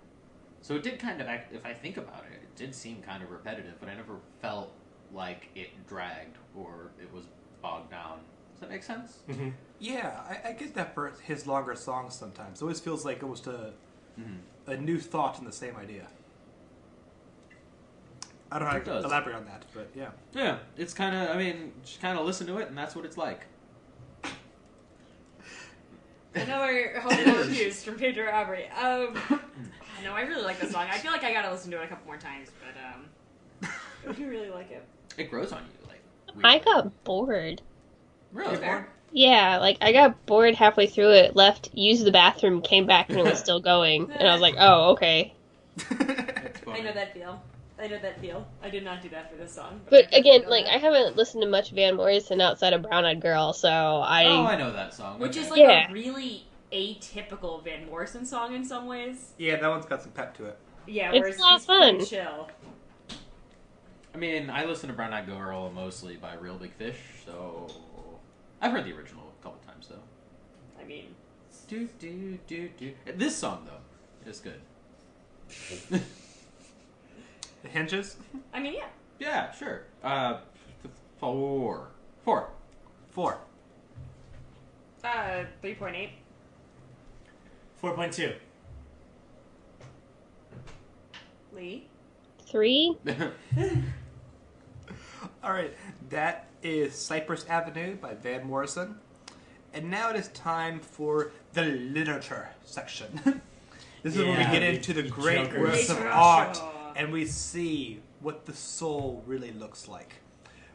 So it did kind of act, if I think about it, it did seem kind of repetitive, but I never felt like it dragged or it was bogged down. Does that make sense? Mm-hmm. Yeah, I get that for his longer songs sometimes. It always feels like almost a new thought in the same idea. I don't know how to elaborate on that, but yeah. Yeah, it's kind of, just kind of listen to it, and that's what it's like. Another helpful reviews from Pedro Aubrey. No, I really like this song. I feel like I gotta listen to it a couple more times, but I do really like it. It grows on you, I got bored. Really? Fair. Yeah, like, I got bored halfway through it, left, used the bathroom, came back, and it was still going. And I was like, oh, okay. That's funny. I know that feel. I did not do that for this song. But I again, know like, that. I haven't listened to much Van Morrison outside of Brown Eyed Girl, so Oh, I know that song. Which Okay. is like Yeah. a really atypical Van Morrison song in some ways. Yeah, that one's got some pep to it. Yeah, It's whereas a lot of he's pretty fun. chill. I mean, I listen to Brown Eyed Girl mostly by Real Big Fish, so I've heard the original a couple times though. I mean, Do do do do. This song though is good. The hinges? yeah. Yeah, sure. 4. 4. 3.8. 4.2. Leigh. 3? Alright, that is Cyprus Avenue by Van Morrison. And now it is time for the literature section. This is where we Yeah, get into the the great jokers. works of Literature. art and we see what the soul really looks like.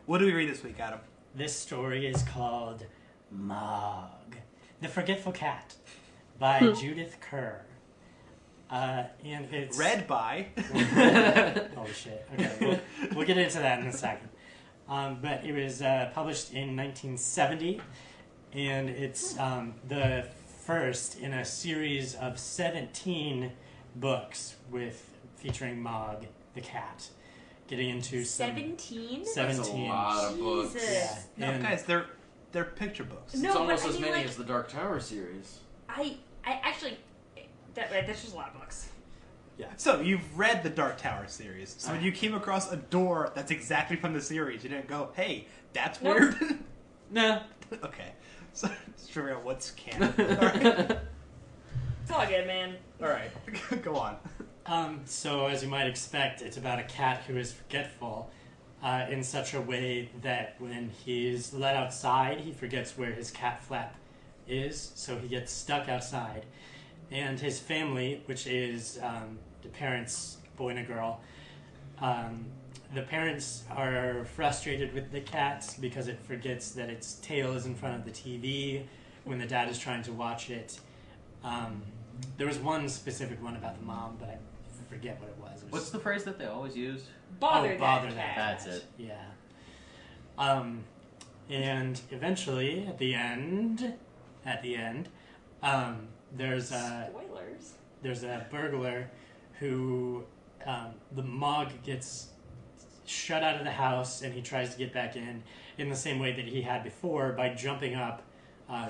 What do we read this week, Adam? This story is called Mog the Forgetful Cat by Judith Kerr. And it's... Read by... Holy shit. Okay, we'll get into that in a second. But it was published in 1970, and it's the first in a series of 17 books featuring Mog the cat. Getting into 17? 17. That's a lot of books. Jesus. Yeah. No, And guys, they're picture books. No, It's almost but I as mean, many like- as the Dark Tower series. I actually... That's just a lot of books. Yeah. So, you've read the Dark Tower series. So when you came across a door that's exactly from the series, you didn't go, hey, that's Nope. weird? Nah. Okay. So, let's figure out what's canon. Alright. It's all good, man. Alright. Go on. So, as you might expect, it's about a cat who is forgetful in such a way that when he's let outside, he forgets where his cat flap is, so he gets stuck outside. And his family, which is the parents, boy and a girl, the parents are frustrated with the cat because it forgets that its tail is in front of the TV when the dad is trying to watch it. There was one specific one about the mom, but I forget what it was. It was What's the phrase that they always used? Bother bother that that. cat. That's it. Yeah. And eventually, at the end, there's a burglar who the Mog gets shut out of the house, and he tries to get back in the same way that he had before by jumping up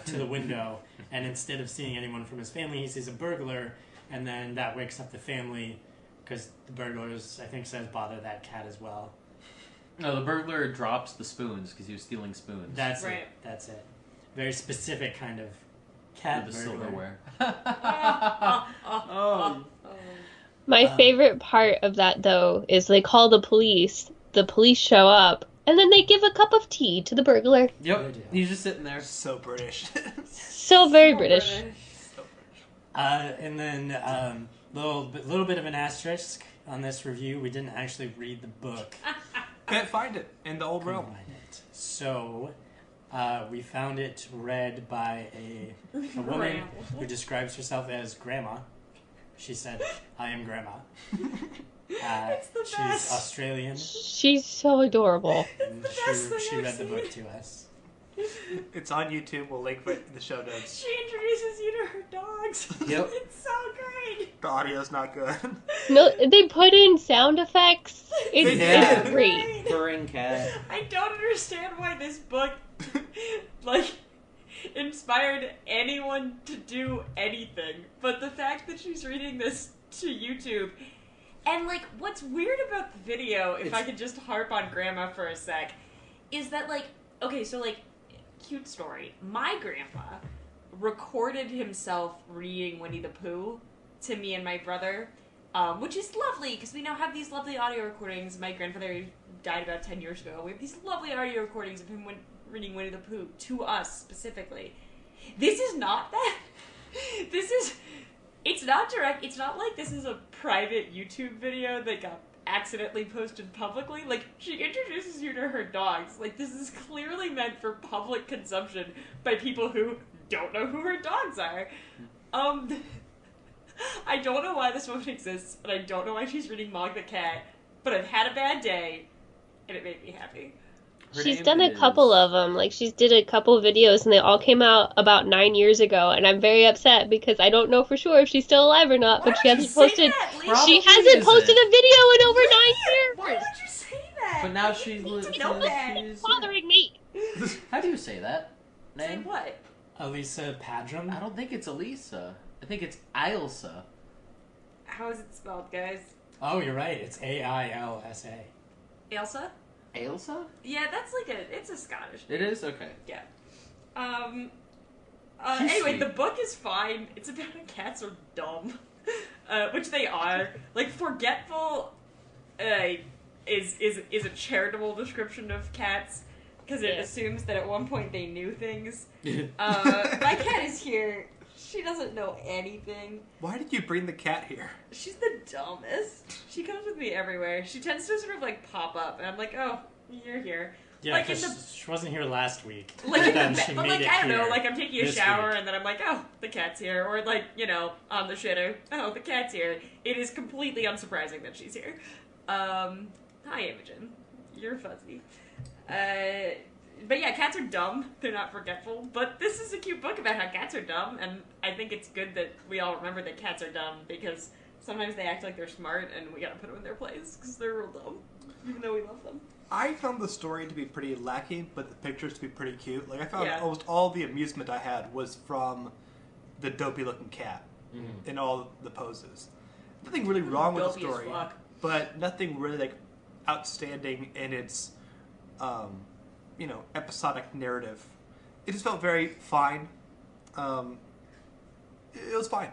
to the window. And instead of seeing anyone from his family, he sees a burglar, and then that wakes up the family because the burglar, I think, says bother that cat as well. No, the burglar drops the spoons because he was stealing spoons. That's Right. it. That's it. Very specific kind of cat With the burglar. silverware. Oh. My favorite part of that, though, is they call the police show up, and then they give a cup of tea to the burglar. Yep. He's just sitting there. So British. So very British. And then little bit of an asterisk on this review. We didn't actually read the book. Can't find it in the old Couldn't realm. find it. So we found it read by a woman who describes herself as Grandma. She said, "I am Grandma." It's the she's best. Australian, She's so adorable. and best thing she I've read the book seen. to us. It's on YouTube. We'll link it in the show notes. She introduces you to her dogs. Yep. It's so great. The audio's not good. No, they put in sound effects. It's, Yeah. it's great. Purring cat. I don't understand why this book, inspired anyone to do anything. But the fact that she's reading this to YouTube, and, what's weird about the video, if I could just harp on Grandma for a sec, is that, cute story. My grandpa recorded himself reading Winnie the Pooh to me and my brother, which is lovely, because we now have these lovely audio recordings. My grandfather died about 10 years ago. We have these lovely audio recordings of him reading Winnie the Pooh to us, specifically. This is not that. It's not direct. It's not like this is a private YouTube video that got accidentally posted publicly. Like, she introduces you to her dogs. Like, this is clearly meant for public consumption by people who don't know who her dogs are. I don't know why this woman exists, and I don't know why she's reading Mog the Cat, but I've had a bad day, and it made me happy. She's done a couple of them. Like, she's did a couple videos, and they all came out about 9 years ago. And I'm very upset because I don't know for sure if she's still alive or not. But she hasn't posted. She hasn't posted a video in over 9 years. Why did you say that? But now she's bothering me. How do you say that Say name? what? Elisa Padram? I don't think it's Elisa. I think it's Ailsa. How is it spelled, guys? Oh, you're right. It's Ailsa. Ailsa? Ailsa? Yeah, that's like it's a Scottish name. It is? Okay. Yeah. She's Anyway, sweet. the book is fine. It's about how cats are dumb. Which they are. Like, forgetful is a charitable description of cats, because it assumes that at one point they knew things. My cat is here. She doesn't know anything. Why did you bring the cat here? She's the dumbest. She comes with me everywhere. She tends to sort of, like, pop up, and I'm like, oh, you're here. Yeah, like because she wasn't here last week. Like, Then she but made like, it I don't know, here like, I'm taking a this shower, week. and then I'm like, oh, the cat's here. Or, like, you know, on the shitter, oh, the cat's here. It is completely unsurprising that she's here. Hi, Imogen. You're fuzzy. But yeah, cats are dumb. They're not forgetful. But this is a cute book about how cats are dumb, and I think it's good that we all remember that cats are dumb, because sometimes they act like they're smart, and we gotta put them in their place, because they're real dumb, even though we love them. I found the story to be pretty lacking, but the pictures to be pretty cute. Like, I found Yeah. almost all the amusement I had was from the dopey-looking cat in all the poses. Nothing really wrong with the Dopey as story, fuck. but nothing really, like, outstanding in its, episodic narrative. It just felt very fine. It was fine.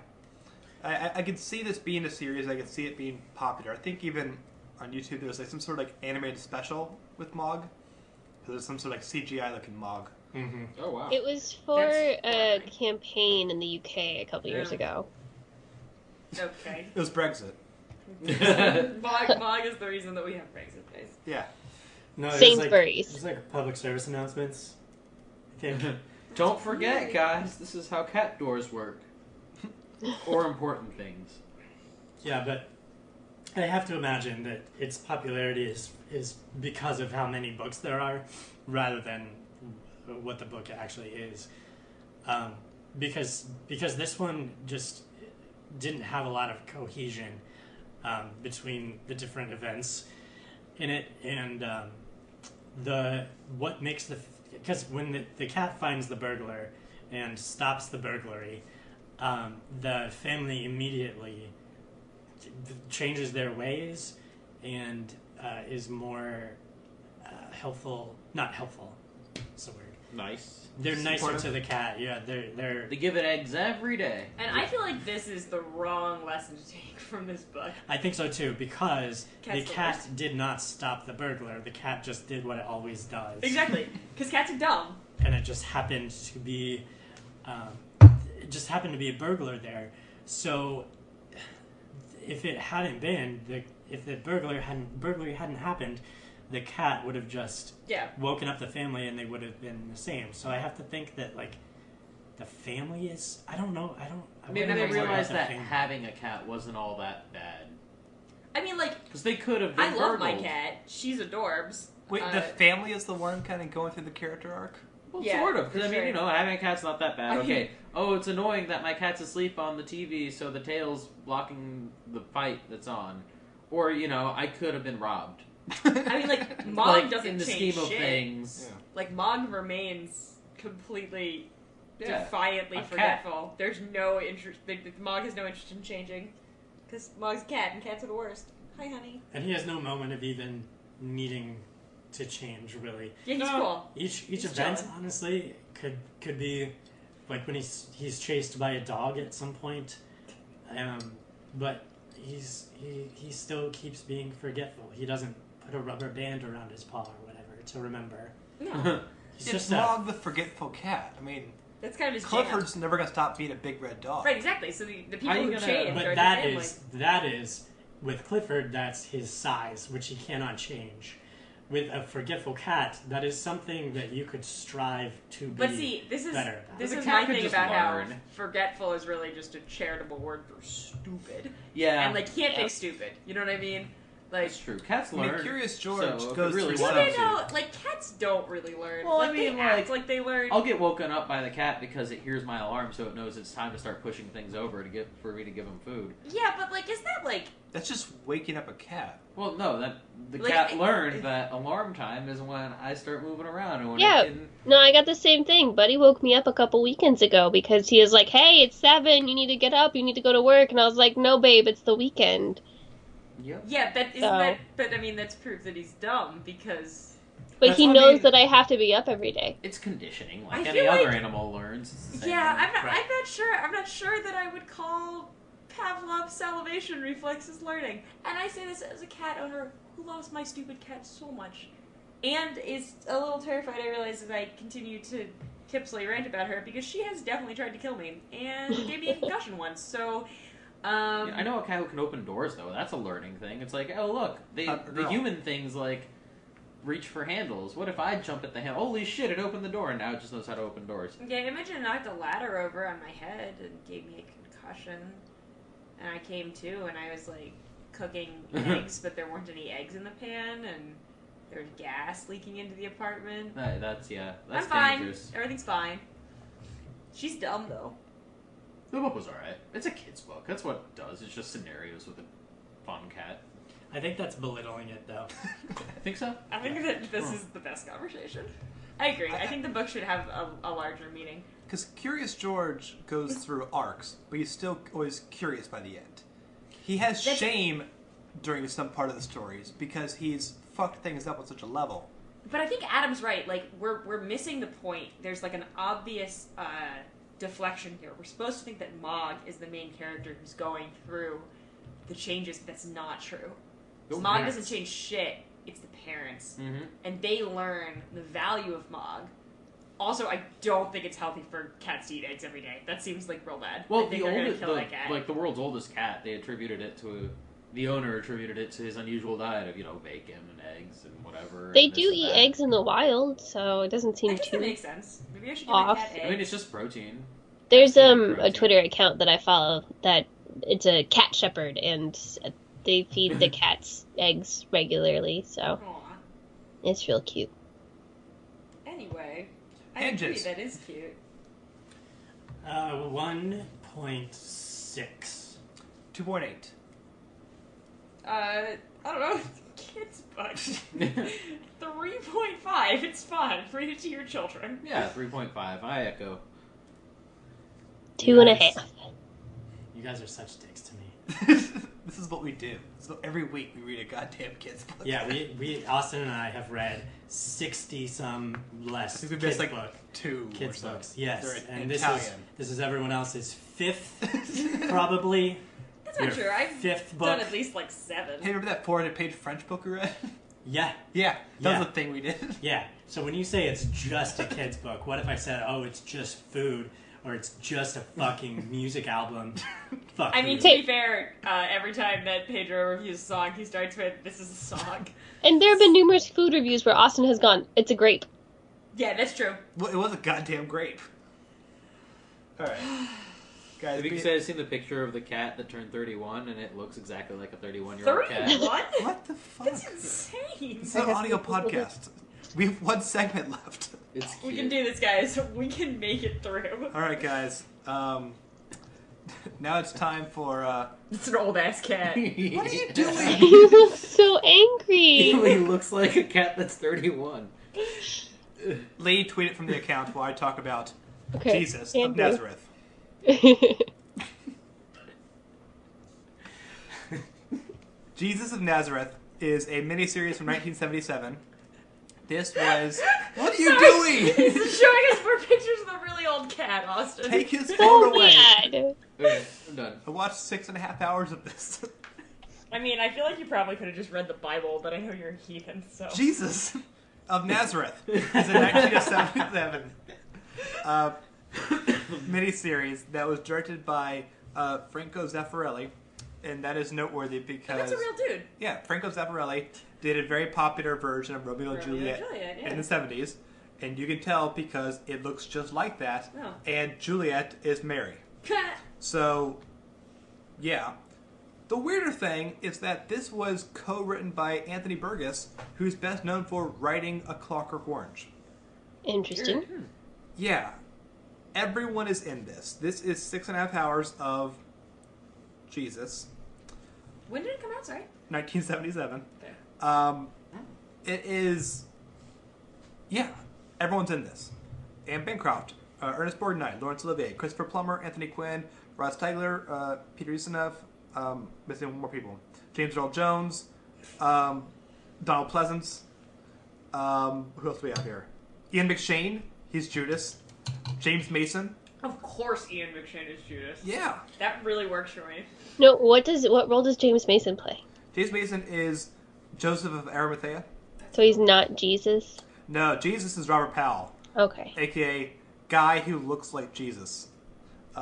I could see this being a series. I could see it being popular. I think even on YouTube there was like some sort of like animated special with Mog. There's some sort of like CGI looking Mog. Mm-hmm. Oh, wow. It was for a campaign in the UK a couple years ago. Okay. It was Brexit. Mog is the reason that we have Brexit days. Yeah. No, it Sainsbury's. was like public service announcements. I think. Don't forget, guys, this is how cat doors work. Or important things. Yeah, but I have to imagine that its popularity is because of how many books there are, rather than what the book actually is. Because this one just didn't have a lot of cohesion between the different events in it, and because when the cat finds the burglar and stops the burglary, the family immediately changes their ways and is more helpful. Not helpful. That's the word. Nice. They're nicer to the cat. Yeah, they're. They give it eggs every day. And I feel like this is the wrong lesson to take from this book. I think so too, because Cat's the the cat worst. did not stop the burglar. The cat just did what it always does. Exactly. Because cats are dumb. And it just happened to be, a burglar there. So, if it hadn't been if the burglary hadn't happened, the cat would have just woken up the family, and they would have been the same. So I have to think that like the family is. I don't know. Maybe wonder they more about realized the that family. having a cat wasn't all that bad. I mean, like, Because they could have been I love my burgled. cat. She's adorbs. Wait, the family is the one kind of going through the character arc? Well, Yeah, sort of. for Because, I mean, sure. having a cat's not that bad. I mean- Okay. Oh, it's annoying that my cat's asleep on the TV, so the tail's blocking the fight that's on. Or, I could have been robbed. I mean, like, Mog Like, doesn't in the change scheme of shit. things. Yeah. Like, Mog remains completely, Yeah. defiantly A cat. forgetful. There's no interest. Mog has no interest in changing. Because Mog's a cat, and cats are the worst. Hi, honey. And he has no moment of even needing to change, really. Yeah, he's cool. Each He's event, chilling. honestly, could be like when he's chased by a dog at some point, but he still keeps being forgetful. He doesn't put a rubber band around his paw or whatever to remember. No. He's It's just Mog the Forgetful Cat. I mean, That's kind of his jam. Clifford's never going to stop being a big red dog. Right, exactly. So the people How you who gonna- change are but the that family. is with Clifford, that's his size, which he cannot change. With a forgetful cat, that is something that you could strive to be But see, this is better about. this The is cat my could thing just about how learn. forgetful is really just a charitable word for stupid. Yeah, And like can't fix stupid. You know what I mean? Like that's true. Cats I learn. mean, Curious George so if goes it really through well, wants they to. know, like cats don't really learn. Well, I like, mean, they act like- like they learn. I'll get woken up by the cat because it hears my alarm, so it knows it's time to start pushing things over for me to give him food. Yeah, but like, is that like? That's just waking up a cat. Well, no, that the Like, cat learned that alarm time is when I start moving around, and when Yeah. it can. No, I got the same thing. Buddy woke me up a couple weekends ago because he was like, "Hey, it's 7. You need to get up. You need to go to work." And I was like, "No, babe, it's the weekend." Yep. Yeah, but isn't So- that? But I mean, that's proof that he's dumb because. But That's he what I knows mean. that I have to be up every day. It's conditioning, I like feel any other like- animal learns. It's the same Yeah, thing. I'm not sure. I'm not sure that I would call Pavlov's salivation reflexes learning. And I say this as a cat owner who loves my stupid cat so much, and is a little terrified. I realize as I continue to tipsily rant about her because she has definitely tried to kill me and gave me a concussion once. So. Yeah, I know a cat who can open doors, though. That's a learning thing. It's like, oh, look, the girl. human things, like, reach for handles. What if I jump at the handle? Holy shit, it opened the door, and now it just knows how to open doors. Yeah, imagine it knocked a ladder over on my head and gave me a concussion. And I came to, and I was, like, cooking eggs, but there weren't any eggs in the pan, and there was gas leaking into the apartment. That's I'm fine. dangerous. Everything's fine. She's dumb, though. The book was alright. It's a kid's book. That's what it does. It's just scenarios with a fun cat. I think that's belittling it, though. Think so? I think that this is the best conversation. I agree. I think the book should have a larger meaning. Because Curious George goes through arcs, but he's still always curious by the end. He has shame during some part of the stories because he's fucked things up on such a level. But I think Adam's right. Like, we're missing the point. There's, like, an obvious deflection here. We're supposed to think that Mog is the main character who's going through the changes, but that's not true. Mog doesn't change shit. It's the parents. Mm-hmm. And they learn the value of Mog. Also, I don't think it's healthy for cats to eat eggs every day. That seems, like, real bad. Well, I think they're gonna kill that cat. like the world's oldest cat, they attributed it to the owner attributed it to his unusual diet of bacon and eggs and whatever. They and do this and eat that. eggs in the wild, so it doesn't seem I guess that too. makes sense. Maybe I should give off. my cat eggs. I mean, it's just protein. There's That's a protein. Twitter account that I follow that it's a cat shepherd, and they feed the cats eggs regularly, so Aw. it's real cute. Anyway, I agree, Henges. that is cute. 1.6. 2.8. I don't know. Kids book. 3.5. It's fun. Read it to your children. Yeah, 3.5. I echo. 2.5. You guys are such dicks to me. This is what we do. So every week we read a goddamn kid's book. Yeah, we Austin and I have read 60-some less I think we kids missed like book. 2 or Kids so. books, yes. They're And in this Italian. is everyone else's 5th, probably. That's not Your true. I've 5th done book. at least like 7. Hey, remember that 400-page French book we read? Yeah, Yeah, that Yeah. was the thing we did. yeah. So when you say it's just a kid's book, what if I said, oh, it's just food, or it's just a fucking music album? Fuck I mean, you. to be fair, every time that Pedro reviews a song, he starts with, "This is a song." And there have been numerous food reviews where Austin has gone, "It's a grape." Yeah, that's true. Well, it was a goddamn grape. Alright. Guys, Have you guys seen the picture of the cat that turned 31 and it looks exactly like a 31-year-old cat? 31? what the fuck? That's insane. It's an audio podcast. We have one segment left. It's cute. We can do this, guys. We can make it through. Alright, guys. Now it's time for, It's an old ass cat. What are you doing? He looks so angry. He looks like a cat that's 31. Leigh, tweet it from the account while I talk about Okay, Jesus of Andrew. Nazareth. Jesus of Nazareth is a miniseries from 1977. This was... What are you doing? He's showing us more pictures of the really old cat, Austin. Take his So phone away. mad. Okay, I'm done. I watched 6.5 hours of this. I mean, I feel like you probably could have just read the Bible, but I know you're a heathen, so. Jesus of Nazareth is a 1977 miniseries that was directed by Franco Zeffirelli and that is noteworthy because... And that's a real dude. Yeah, Franco Zeffirelli did a very popular version of Romeo and Juliet in the 70s, and you can tell because it looks just like that, and Juliet is Mary. So, yeah. The weirder thing is that this was co-written by Anthony Burgess, who's best known for writing A Clockwork Orange. Interesting. Yeah. Everyone is in this. This is 6.5 hours of Jesus. When did it come out, sorry? 1977. Okay. It is... Yeah. Everyone's in this. Anne Bancroft, Ernest Borgnine, Laurence Olivier, Christopher Plummer, Anthony Quinn, Rod Steigler, Peter Ustinov, missing one more people. James Earl Jones, Donald Pleasance. Who else do we have here? Ian McShane, he's Judas. James Mason. Of course Ian McShane is Judas. Yeah. That really works for me. No, what role does James Mason play? James Mason is Joseph of Arimathea. So he's not Jesus? No, Jesus is Robert Powell. Okay. A.k.a. guy who looks like Jesus.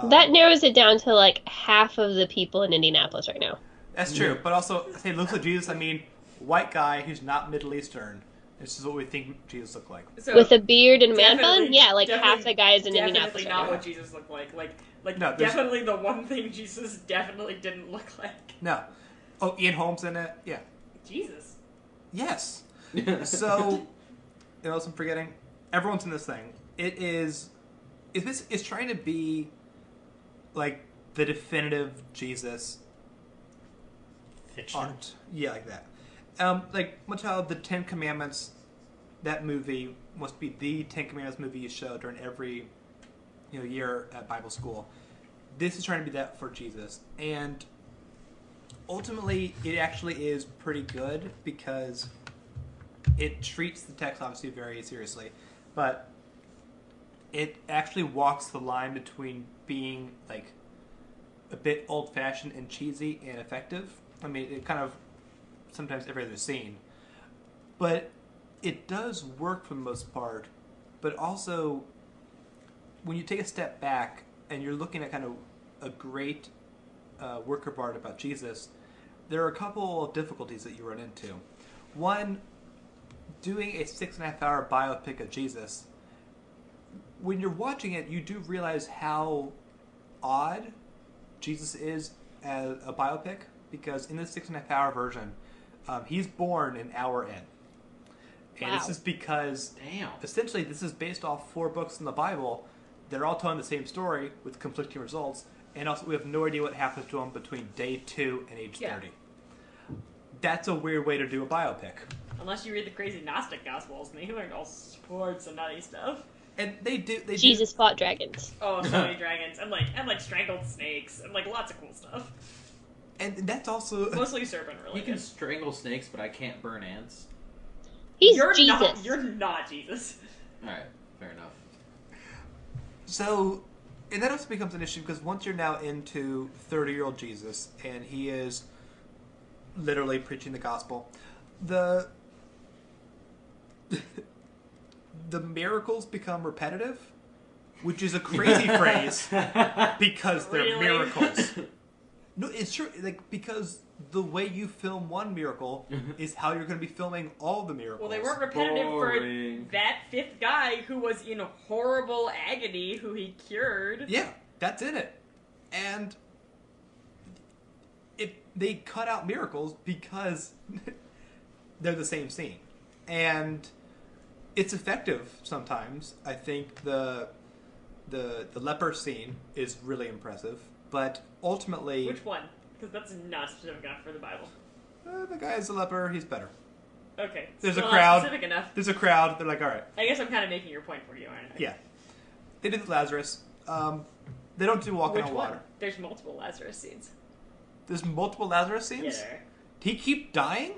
That narrows it down to like half of the people in Indianapolis right now. That's true, but also, say looks like Jesus, I mean, white guy who's not Middle Eastern. This is what we think Jesus looked like. So with a beard and a man bun? Yeah, like half the guys in Indianapolis. Definitely not what Jesus looked like. No, definitely the one thing Jesus definitely didn't look like. No. Oh, Ian Holmes in it? Yeah. Jesus. Yes. So, you know what I'm forgetting? Everyone's in this thing. It's trying to be like the definitive Jesus fiction. Art. Yeah, like that. Like much how the Ten Commandments, that movie must be the Ten Commandments movie you show during every year at Bible school. This is trying to be that for Jesus, and ultimately it actually is pretty good because it treats the text obviously very seriously, but it actually walks the line between being like a bit old-fashioned and cheesy and effective. I mean, it kind of sometimes every other scene, but it does work for the most part. But also, when you take a step back and you're looking at kind of a great work of art about Jesus, there are a couple of difficulties that you run into. One, doing a 6.5 hour biopic of Jesus, when you're watching it, you do realize how odd Jesus is as a biopic, because in the 6.5 hour version, he's born an hour in. And this is because, essentially, this is based off 4 books in the Bible. They're all telling the same story with conflicting results, and also we have no idea what happens to him between day 2 and age 30. That's a weird way to do a biopic. Unless you read the crazy Gnostic Gospels, and they learned all sorts of nutty stuff. And Jesus fought dragons. Oh, so many dragons, and like strangled snakes, and like lots of cool stuff. And that's also mostly serpent related. You can strangle snakes, but I can't burn ants. You're Jesus. You're not Jesus. All right, fair enough. So, and that also becomes an issue because once you're now into 30-year-old Jesus, and he is literally preaching the gospel, the miracles become repetitive, which is a crazy phrase because they're miracles. No, it's true. Like, because the way you film one miracle is how you're going to be filming all the miracles. Well, they weren't repetitive for that 5th guy who was in horrible agony, who he cured. Yeah, that's in it. And they cut out miracles because they're the same scene. And it's effective sometimes. I think the leper scene is really impressive. But ultimately... Which one? Because that's not specific enough for the Bible. The guy is a leper. He's better. Okay. There's still a crowd. Not specific enough. There's a crowd. They're like, all right. I guess I'm kind of making your point for you, aren't I? Yeah. They did Lazarus. They don't do walking on water. There's multiple Lazarus scenes. There's multiple Lazarus scenes? Yeah, there. Did he keep dying?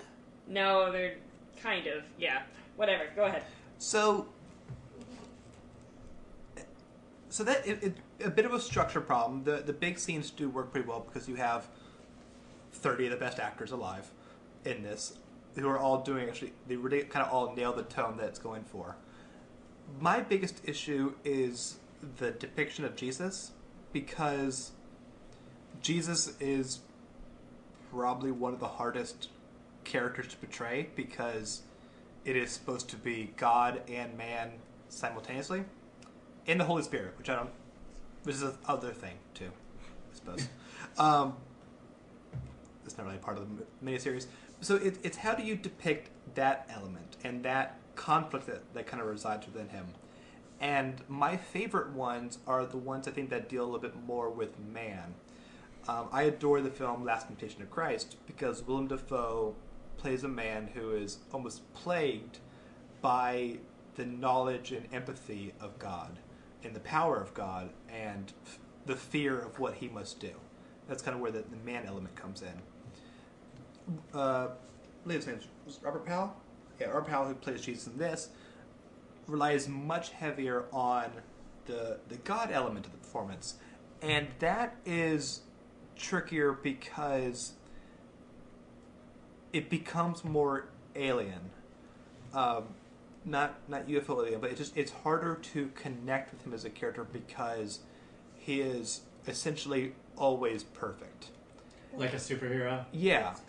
No, they're kind of. Yeah. Whatever. Go ahead. So that a bit of a structure problem. The big scenes do work pretty well because you have 30 of the best actors alive in this who are all doing they really kind of all nail the tone that it's going for. My biggest issue is the depiction of Jesus, because Jesus is probably one of the hardest characters to portray because it is supposed to be God and man simultaneously, and the Holy Spirit, which is the other thing too, I suppose. It's not really part of the miniseries. So it's how do you depict that element and that conflict that kind of resides within him. And my favorite ones are the ones I think that deal a little bit more with man. I adore the film Last Temptation of Christ because Willem Dafoe plays a man who is almost plagued by the knowledge and empathy of God and the power of God and the fear of what he must do. That's kind of where the man element comes in. Leah's name is Robert Powell? Yeah, Robert Powell, who plays Jesus in this, relies much heavier on the God element of the performance. And that is trickier because it becomes more alien. Not UFO alien, but it's harder to connect with him as a character because he is essentially always perfect. Like a superhero? Yeah. That's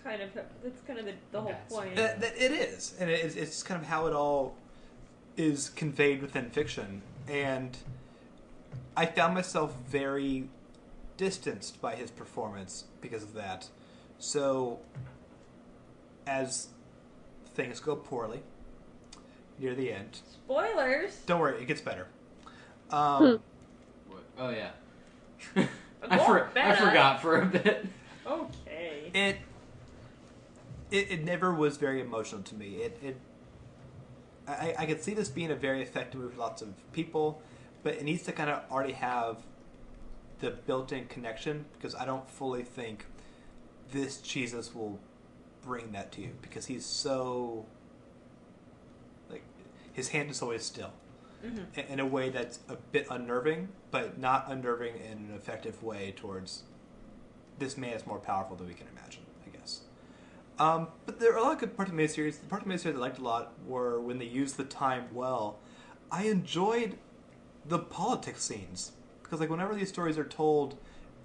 kind of the whole point. It is. And it's kind of how it all is conveyed within fiction. And I found myself very distanced by his performance because of that. So, as things go poorly near the end... Spoilers! Don't worry, it gets better. What? Oh, yeah. I forgot for a bit. Okay. It never was very emotional to me. I could see this being a very effective movie for lots of people, but it needs to kind of already have the built-in connection because I don't fully think this Jesus will bring that to you because he's so his hand is always still in a way that's a bit unnerving, but not unnerving in an effective way towards this man is more powerful than we can imagine, I guess. But there are a lot of good parts of the miniseries. The parts of the miniseries I liked a lot were when they used the time well. I enjoyed the politics scenes because whenever these stories are told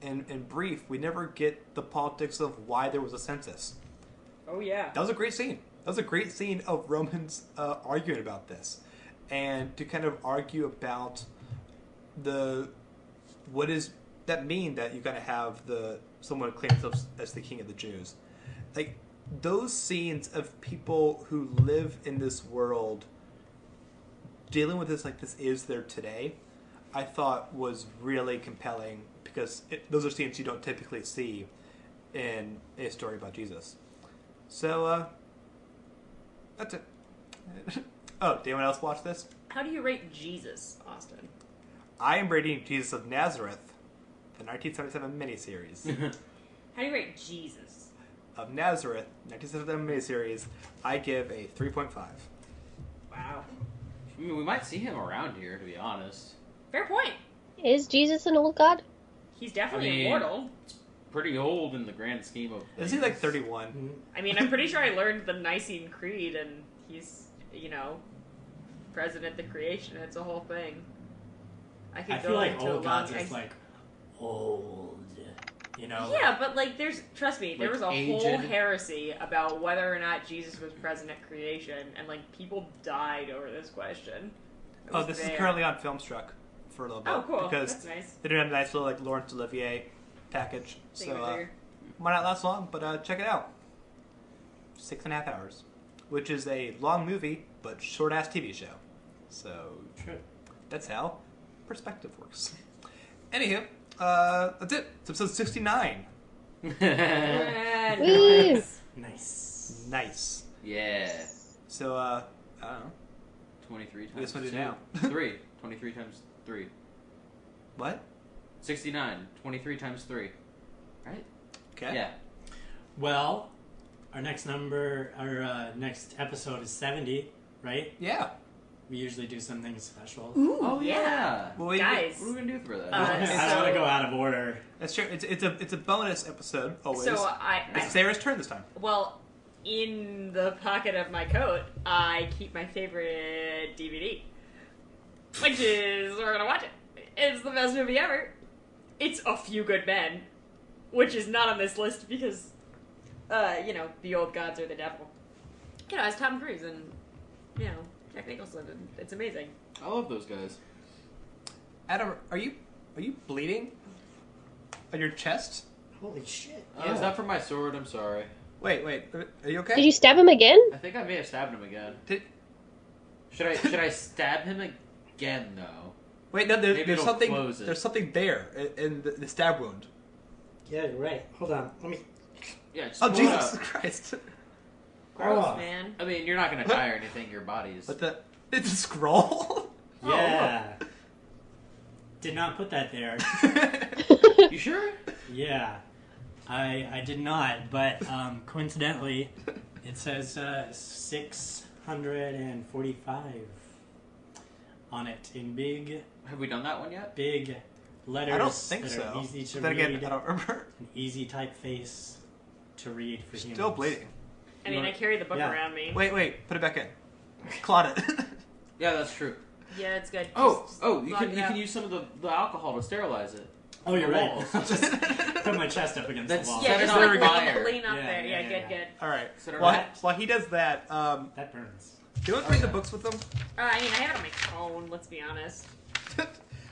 in brief, we never get the politics of why there was a census. Oh yeah, that was a great scene. That was a great scene of Romans arguing about this, and to kind of argue about what does that mean that you gotta have someone claim themselves as the king of the Jews. Those scenes of people who live in this world dealing with this like this is their today, I thought was really compelling because those are scenes you don't typically see in a story about Jesus. So, that's it. Oh, did anyone else watch this? How do you rate Jesus, Austin? I am rating Jesus of Nazareth, the 1977 miniseries. How do you rate Jesus? Of Nazareth, 1977 miniseries, I give a 3.5. Wow. I mean, we might see him around here, to be honest. Fair point. Is Jesus an old god? He's definitely immortal. Pretty old in the grand scheme of things. Is he 31? I mean, I'm pretty sure I learned the Nicene Creed, and he's, President of the creation. It's a whole thing. I feel like old gods is old, Yeah, but trust me, there was a aged. whole heresy about whether or not Jesus was present at creation, and people died over this question. This is currently on Filmstruck for a little bit. Oh, cool. Because that's nice. they did a nice little Laurence Olivier package. So might not last long, but check it out. 6.5 hours, which is a long movie but short ass TV show. So that's how perspective works. Anywho, that's it. It's episode 69. Nice. Yeah. So I don't know. 23 times. This one is now. 3. 23 times 3. What? 69. 23 times 3. Right? Okay. Yeah. Well, our next next episode is 70, right? Yeah. We usually do something special. Ooh, oh yeah. Well, guys, what are we gonna do for that? I want to go out of order. That's true. It's a bonus episode always. So it's Sarah's turn this time. Well, in the pocket of my coat, I keep my favorite DVD, which is we're gonna watch it. It's the best movie ever. It's A Few Good Men, which is not on this list because the old gods or the devil. As Tom Cruise and, Jack Nicholson. And it's amazing. I love those guys. Adam, are you bleeding on your chest? Holy shit. Is that from my sword? I'm sorry. Wait, are you okay? Did you stab him again? I think I may have stabbed him again. Should I stab him again though? Wait, no. There's something. Close it. There's something there in the stab wound. Yeah, you're right. Hold on. Let me... Yeah. Just Oh pull it Jesus out. Christ! Gross, Oh. man. I mean, you're not gonna die or anything. Your body's. But it's a scroll. Yeah. Did not put that there. You sure? Yeah. I did not, but coincidentally, it says 645 on it in big Have we done that one yet? letters. I don't think that so. Are easy to Then read. again, I don't remember. An easy typeface to read for humans. Still bleeding. I mean, I carry the book Yeah. around me. Wait. Put it back in. Clot it. Yeah, that's true. Yeah, it's good. You log it out. can use some of the alcohol to sterilize it. Oh, you're right. Walls. I'll just put my chest up against That's- the wall. Yeah, Set it just on like fire. lean up Yeah, there. yeah, Yeah, yeah. good. All right. Set it While, right. while he does that, That burns. do you want to bring the books with them? I mean, I have it on my phone. Let's be honest.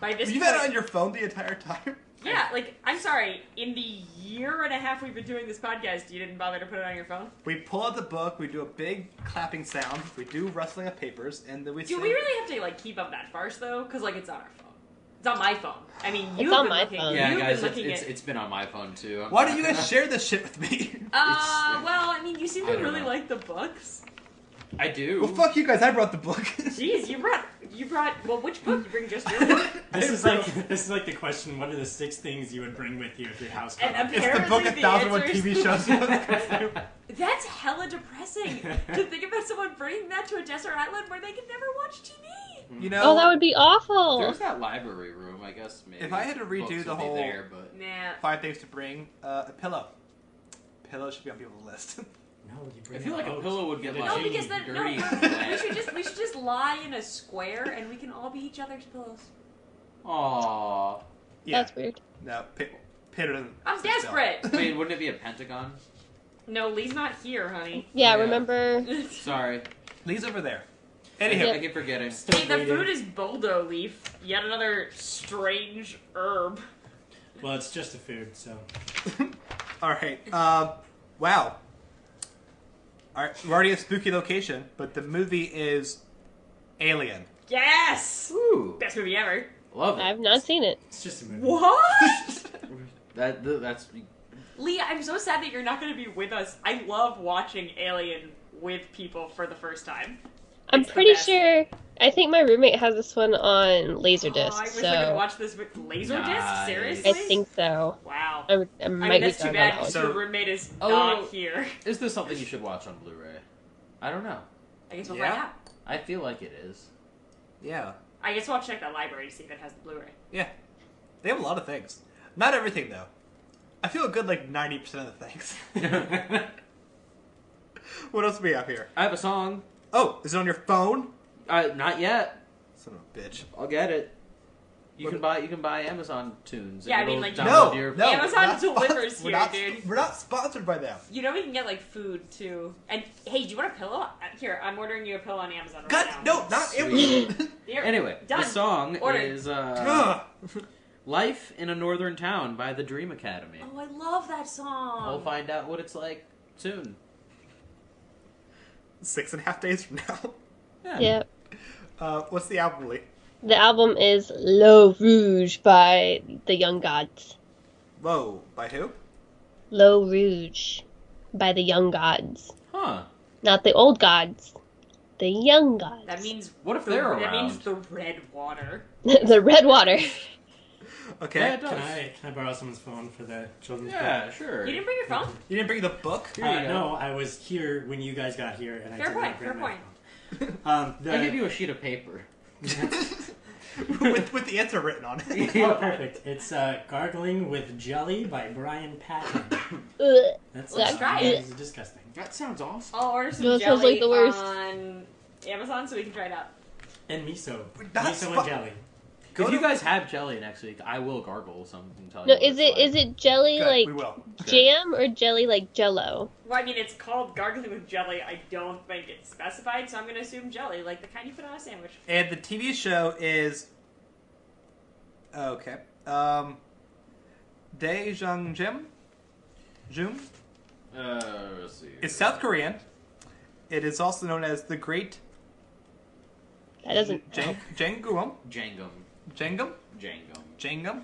By this You've point, had it on your phone the entire time. yeah. Like, I'm sorry. In the year and a half we've been doing this podcast, you didn't bother to put it on your phone. We pull out the book. We do a big clapping sound. We do rustling of papers, and then we. Do sing. we really have to keep up that farce though? Because it's on our phone. It's on my phone. I mean, It's you've on been my looking. phone. Yeah, you've guys, been looking it's been on my phone too. I'm Why not don't you guys gonna- share this shit with me? Well, I mean, you seem I to don't really know. like the books. I do. Well, fuck you guys. I brought the book. Jeez, you brought. Well, which book? You bring just your book? This is like the question. What are the 6 things you would bring with you if your house caught And on fire? It's the book Apparently 1001 the TV shows. That's hella depressing to think about someone bringing that to a desert island where they can never watch TV. You know. Oh, that would be awful. There's that library room, I guess. Maybe If I had to redo books the would be whole- there, but Nah. 5 things to bring. A pillow. Pillow should be on people's list. No, you bring I feel like a boat. pillow would get Get a like No, because then dirty. we should just lie in a square and we can all be each other's pillows. Aww. Yeah. That's weird. No, Pedro doesn't. I'm sit still. desperate. Wait, wouldn't it be a pentagon? No, Lee's not here, honey. Yeah, Yeah. remember? Sorry. Lee's over there. I Anyhow, keep forgetting. Still Hey, the waiting. food is boldo leaf. Yet another strange herb. Well, it's just a food, so. all right. Wow. All right, we're already at a spooky location, but the movie is Alien. Yes! Ooh, Best movie ever. love it. I've not seen it. It's just a movie. What? That's Leah, I'm so sad that you're not going to be with us. I love watching Alien with people for the first time. I'm It's the pretty best. sure. I think my roommate has this one on Laserdisc. Oh, I wish so I could watch this with Laserdisc. Nice. Seriously? I think so. Wow. I might I mean, be that's too wrong on bad that one. because So- your roommate is Oh. not here. Is this something you should watch on Blu-ray? I don't know. I guess we'll Yeah. find out. I feel like it is. Yeah. I guess we'll check that library to see if it has the Blu-ray. Yeah. They have a lot of things. Not everything, though. I feel good like 90% of the things. What else do we have here? I have a song. Oh, is it on your phone? Not yet. Son of a bitch. I'll get it. You What- can buy Amazon tunes. Yeah, I and mean, it'll like- download No, your- no. Amazon we're not delivers we're here, not- dude. We're not sponsored by them. You know we can get like food too. And hey, do you want a pillow? Here, I'm ordering you a pillow on Amazon right God, now. no, not Sweet. Amazon. Here. Anyway, Done. the song Ordered. is Ugh. "Life in a Northern Town" by the Dream Academy. Oh, I love that song. We'll find out what it's like soon. 6.5 days from now. Yeah. Yep. What's the album, Lee? The album is L'Eau Rouge by the Young Gods. Whoa, by who? L'Eau Rouge by the Young Gods. Huh. Not the old gods. The young gods. That means What if they're That around? means the red water. the red water. Okay. Yeah, it does. Can I borrow someone's phone for the children's Yeah, sure. You didn't bring your phone? You didn't bring the book? Here you book? go. No, I was here when you guys got here, and I Fair did point, not bring fair my point. phone. I give you a sheet of paper. with the answer written on it. Oh, perfect. It's Gargling with Jelly by Brian Patton. Ugh. That's Let's try it. It's disgusting. That sounds awesome. I'll order some No, it sounds jelly like the worst. on Amazon so we can try it out. And miso. Not Miso spo- and jelly. If you guys have jelly next week, I will gargle some and tell No, you. is it jelly Good, like we will. jam or jelly like Jello? Well, I mean, it's called gargling with jelly. I don't think it's specified, so I'm going to assume jelly, like the kind you put on a sandwich. And the TV show is... Okay. Daejungjim? Jum? Let's see. It's South Korean. It is also known as The Great... That doesn't. Jangum? Jangum. Jangum? Jangum. Jangum?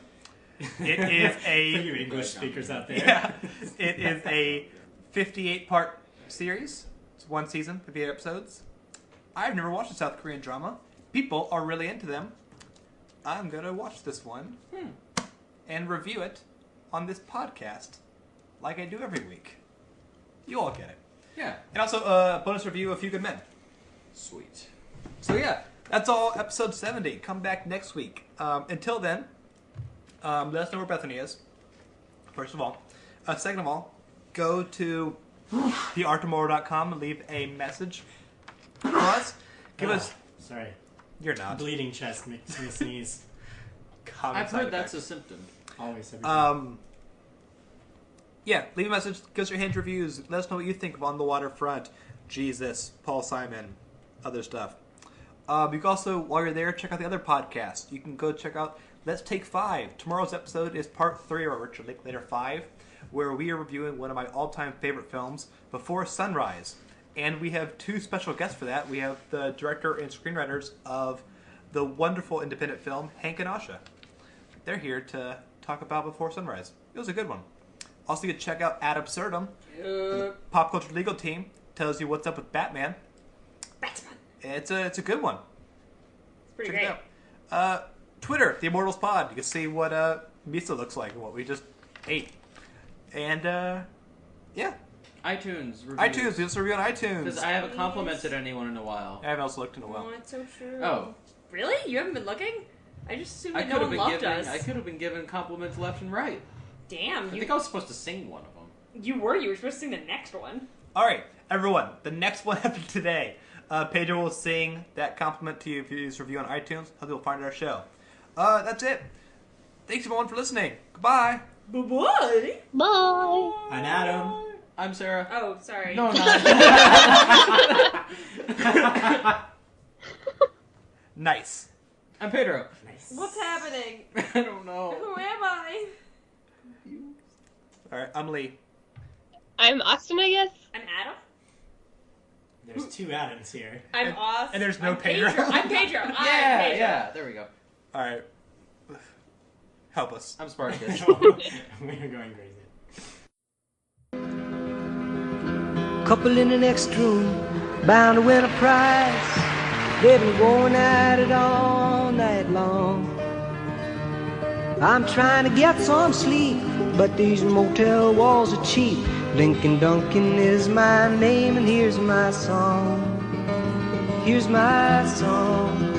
It is For you a... English speakers out there. Yeah. It is a 58-part series. It's one season, 58 episodes. I've never watched a South Korean drama. People are really into them. I'm going to watch this one and review it on this podcast like I do every week. You all get it. Yeah. And also a bonus review of Few Good Men. Sweet. So yeah, that's all episode 70. Come back next week. Until then, let us know where Bethany is, first of all. Second of all, go to thearttomorrow.com and leave a message for us. Give us... Sorry. You're not. Bleeding chest makes me sneeze. Common I've side heard that's a effect. symptom. Always. Every time. Yeah, leave a message, give us your hinge reviews, let us know what you think of On the Waterfront, Jesus, Paul Simon, other stuff. You can also, while you're there, check out the other podcasts. You can go check out Let's Take 5. Tomorrow's episode is part 3 of our Richard Linklater 5, where we are reviewing one of my all-time favorite films, Before Sunrise. And we have 2 special guests for that. We have the director and screenwriters of the wonderful independent film, Hank and Asha. They're here to talk about Before Sunrise. It was a good one. Also, you can check out Ad Absurdum. The Pop Culture Legal Team tells you what's up with Batman. Batman. It's a good one. It's pretty Check great. it out. Twitter, the Immortals Pod. You can see what Miso looks like and what we just ate. And yeah, iTunes. Reviews. iTunes. Leave us a review on iTunes. Because I haven't complimented anyone in a while. I haven't also looked in a while. Oh, it's so true. Oh. Really? You haven't been looking? I just assumed that no could one have been loved given. us. I could have been given compliments left and right. Damn. I think I was supposed to sing one of them. You were supposed to sing the next one. All right, everyone. The next one after today, Pedro will sing that compliment to you if you use review on iTunes. How you'll find our show. That's it. Thanks everyone for listening. Goodbye. Bye-bye. Bye. I'm Adam. I'm Sarah. Oh, sorry. No, not. Nice. I'm Pedro. Nice. What's happening? I don't know. Who am I? All right, I'm Leigh. I'm Austin, I guess. I'm Adam. There's 2 Adams here. I'm Austin. and there's no I'm Pedro. I'm Pedro. I'm Yeah, Pedro. yeah. There we go. All right. Help us. I'm Spartacus. We're going crazy. Couple in the next room, bound to win a prize. They've been going at it all night long. I'm trying to get some sleep, but these motel walls are cheap. Lincoln Duncan is my name, and here's my song. Here's my song.